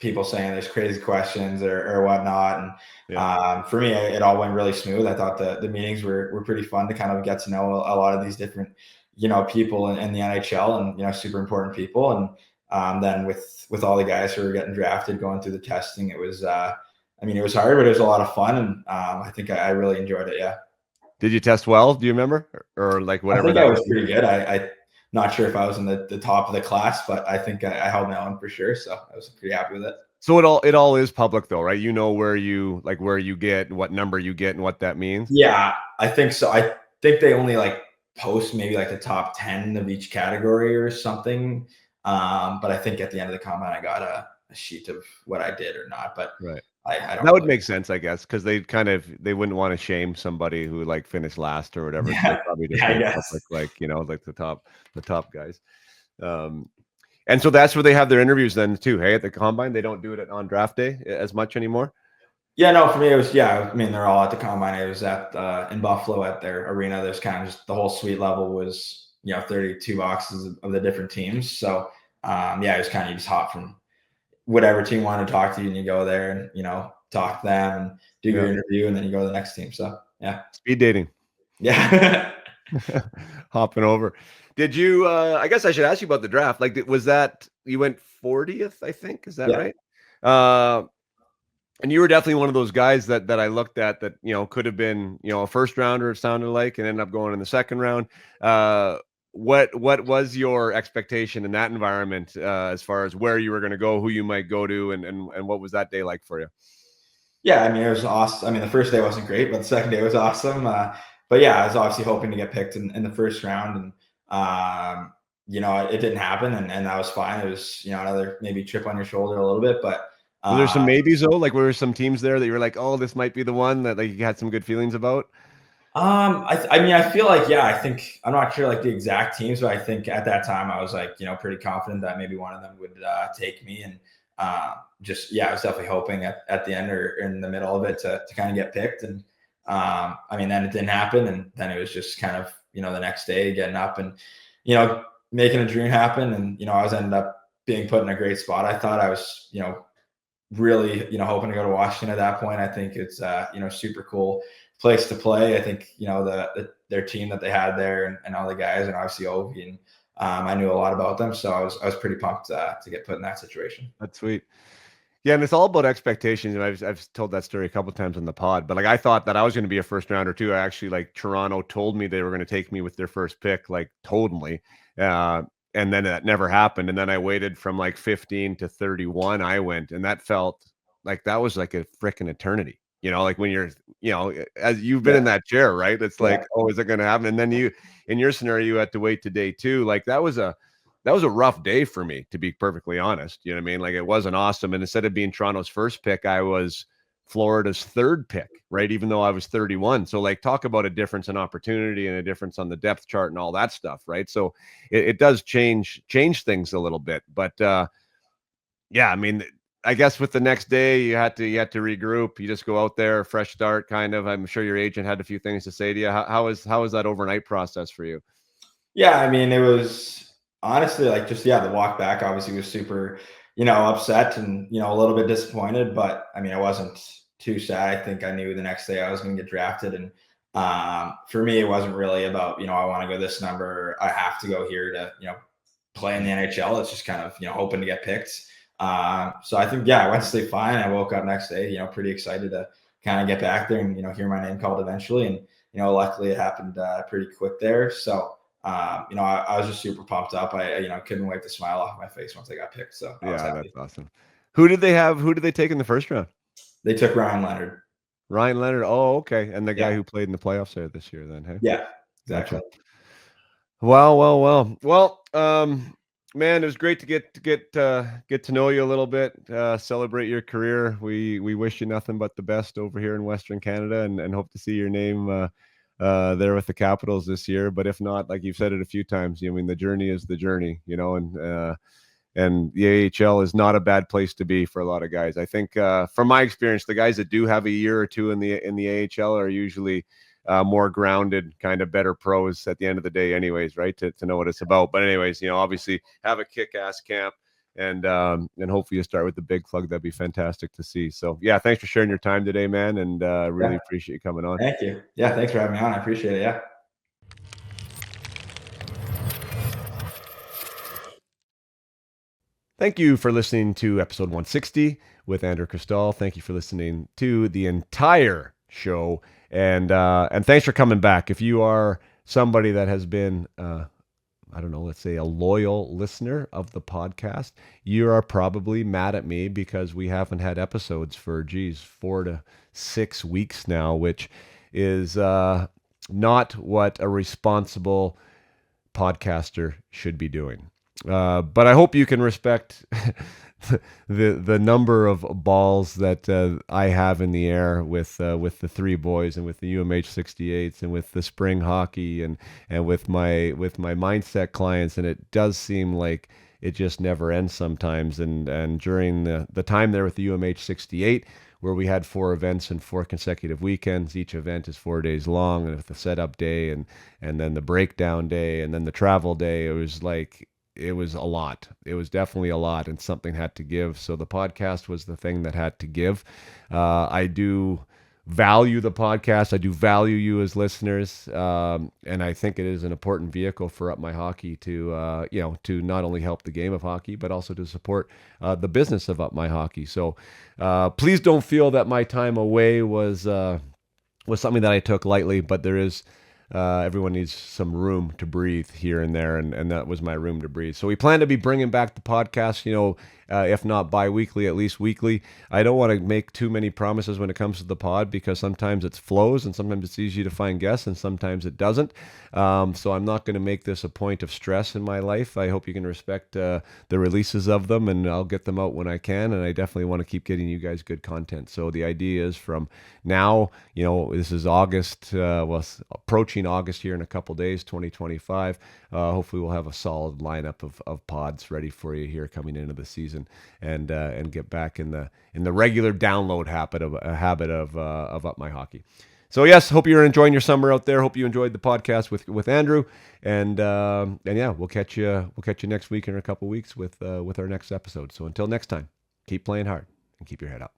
people saying there's crazy questions or whatnot. And for me, it all went really smooth. I thought the meetings were pretty fun to kind of get to know a lot of these different people in the NHL, and super important people. And then with all the guys who were getting drafted, going through the testing, it was it was hard, but it was a lot of fun, and I think I really enjoyed it. Yeah. Did you test well? Do you remember, or like whatever? I think I was pretty good. I not sure if I was in the top of the class, but I think I held my own for sure. So I was pretty happy with it. So it all is public though, right? Where you get, what number you get, and what that means. Yeah, I think so. I think they only post maybe the top 10 of each category or something. But I think at the end of the combine, I got a sheet of what I did or not. But right. I don't That would really. make sense, I guess, because they wouldn't want to shame somebody who like finished last or whatever. So they Yeah, probably just yeah, I make public, guess. like, like the top guys. Um, and so that's where they have their interviews then too. Hey, at the combine, they don't do it on draft day as much anymore. Yeah, no, for me it was I mean they're all at the combine. It was at in Buffalo at their arena. There's kind of just the whole suite level was 32 boxes of the different teams. So yeah, it was kind of you just hop from whatever team wanted to talk to you, and you go there and talk to them and do your Yeah, interview, and then you go to the next team. So yeah, speed dating. yeah. Hopping over. Did you I guess I should ask you about the draft. Like was that you went 40th, I think, is that Yeah. right? Uh and you were definitely one of those guys that I looked at that, could have been, a first rounder, it sounded like, and ended up going in the second round. What was your expectation in that environment as far as where you were going to go, who you might go to, and what was that day like for you? Yeah, I mean, it was awesome. I mean, the first day wasn't great, but the second day was awesome. But yeah, I was obviously hoping to get picked in the first round, and it didn't happen, and that was fine. It was another maybe chip on your shoulder a little bit, but Were there some uh, maybes though? Like were there some teams there that you were like, oh, this might be the one that like you had some good feelings about? I mean, I feel like I think I'm not sure like the exact teams, but I think at that time I was like pretty confident that maybe one of them would take me, and I was definitely hoping at the end or in the middle of it to kind of get picked, and I mean then it didn't happen, and then it was just kind of the next day getting up and making a dream happen, and I was ended up being put in a great spot. I thought I was really hoping to go to Washington at that point. I think it's super cool place to play. I think their team that they had there, and all the guys, and obviously Ovi, and I knew a lot about them, so I was pretty pumped to get put in that situation. That's sweet. Yeah, and it's all about expectations. And I've told that story a couple of times on the pod, but like I thought that I was going to be a first rounder too. I actually like Toronto told me they were going to take me with their first pick, like totally. Uh, and then that never happened. And then I waited from like 15 to 31. I went, and that felt like that was like a freaking eternity. Like when you're, as you've been Yeah, in that chair, right? It's yeah, like, oh, is it going to happen? And then in your scenario, you had to wait to day two. Like that was a rough day for me, to be perfectly honest. You know what I mean? Like it wasn't awesome. And instead of being Toronto's first pick, I was Florida's third pick, right? Even though I was 31. So like talk about a difference in opportunity and a difference on the depth chart and all that stuff, right? So it does change things a little bit. But yeah, I mean, I guess with the next day you had to regroup. You just go out there, fresh start kind of. I'm sure your agent had a few things to say to you. How was that overnight process for you? yeah. I mean, it was honestly like just the walk back obviously was super upset and a little bit disappointed, but I mean I wasn't too sad. I think I knew the next day I was going to get drafted, and for me it wasn't really about I want to go this number, I have to go here to play in the NHL. It's just kind of hoping to get picked. So I think I went to sleep fine. I woke up next day pretty excited to kind of get back there and hear my name called eventually, and luckily it happened pretty quick there. So I was just super pumped up. I couldn't wait to smile off my face once I got picked. So I was Yeah, happy. that's awesome. Who did they take in the first round? They took Ryan Leonard. Ryan Leonard. Oh, okay. And the guy Yeah, who played in the playoffs there this year then, hey? yeah, Gotcha. exactly. Well, well, well. Well, man, it was great to get to know you a little bit, celebrate your career. We wish you nothing but the best over here in Western Canada, and hope to see your name there with the Capitals this year. But if not, like you've said it a few times, I mean the journey is the journey, and the AHL is not a bad place to be for a lot of guys. I think, from my experience, the guys that do have a year or two in the AHL are usually more grounded, kind of better pros at the end of the day, anyways, right? To know what it's about. But anyways, obviously have a kick-ass camp, and hopefully you start with the big plug. That'd be fantastic to see. So yeah, thanks for sharing your time today, man, and really Yeah, appreciate you coming on. thank you. Yeah, thanks for having me on. I appreciate it. Yeah. Thank you for listening to episode 160 with Andrew Cristall. Thank you for listening to the entire show, and thanks for coming back. If you are somebody that has been, I don't know, let's say a loyal listener of the podcast, you are probably mad at me because we haven't had episodes for 4 to 6 weeks now, which is not what a responsible podcaster should be doing. But I hope you can respect the number of balls that I have in the air with the three boys and with the UMH 68s and with the spring hockey and with my mindset clients, and it does seem like it just never ends sometimes. And during the time there with the UMH 68, where we had 4 events in 4 consecutive weekends, each event is 4 days long, and with the setup day and then the breakdown day and then the travel day, it was a lot. It was definitely a lot, and something had to give. So the podcast was the thing that had to give. I do value the podcast. I do value you as listeners, and I think it is an important vehicle for Up My Hockey to to not only help the game of hockey, but also to support the business of Up My Hockey. So please don't feel that my time away was something that I took lightly, but there is. Everyone needs some room to breathe here and there, and that was my room to breathe. So we plan to be bringing back the podcast, if not bi-weekly, at least weekly. I don't want to make too many promises when it comes to the pod, because sometimes it flows and sometimes it's easy to find guests and sometimes it doesn't. So I'm not going to make this a point of stress in my life. I hope you can respect the releases of them, and I'll get them out when I can, and I definitely want to keep getting you guys good content. So the idea is from now, this is August, approaching August here in a couple days, 2025. Hopefully we'll have a solid lineup of pods ready for you here coming into the season, and get back in the regular download habit of Up My Hockey. So yes, hope you're enjoying your summer out there. Hope you enjoyed the podcast with Andrew, and yeah, we'll catch you next week in a couple weeks with our next episode. So until next time, keep playing hard and keep your head up.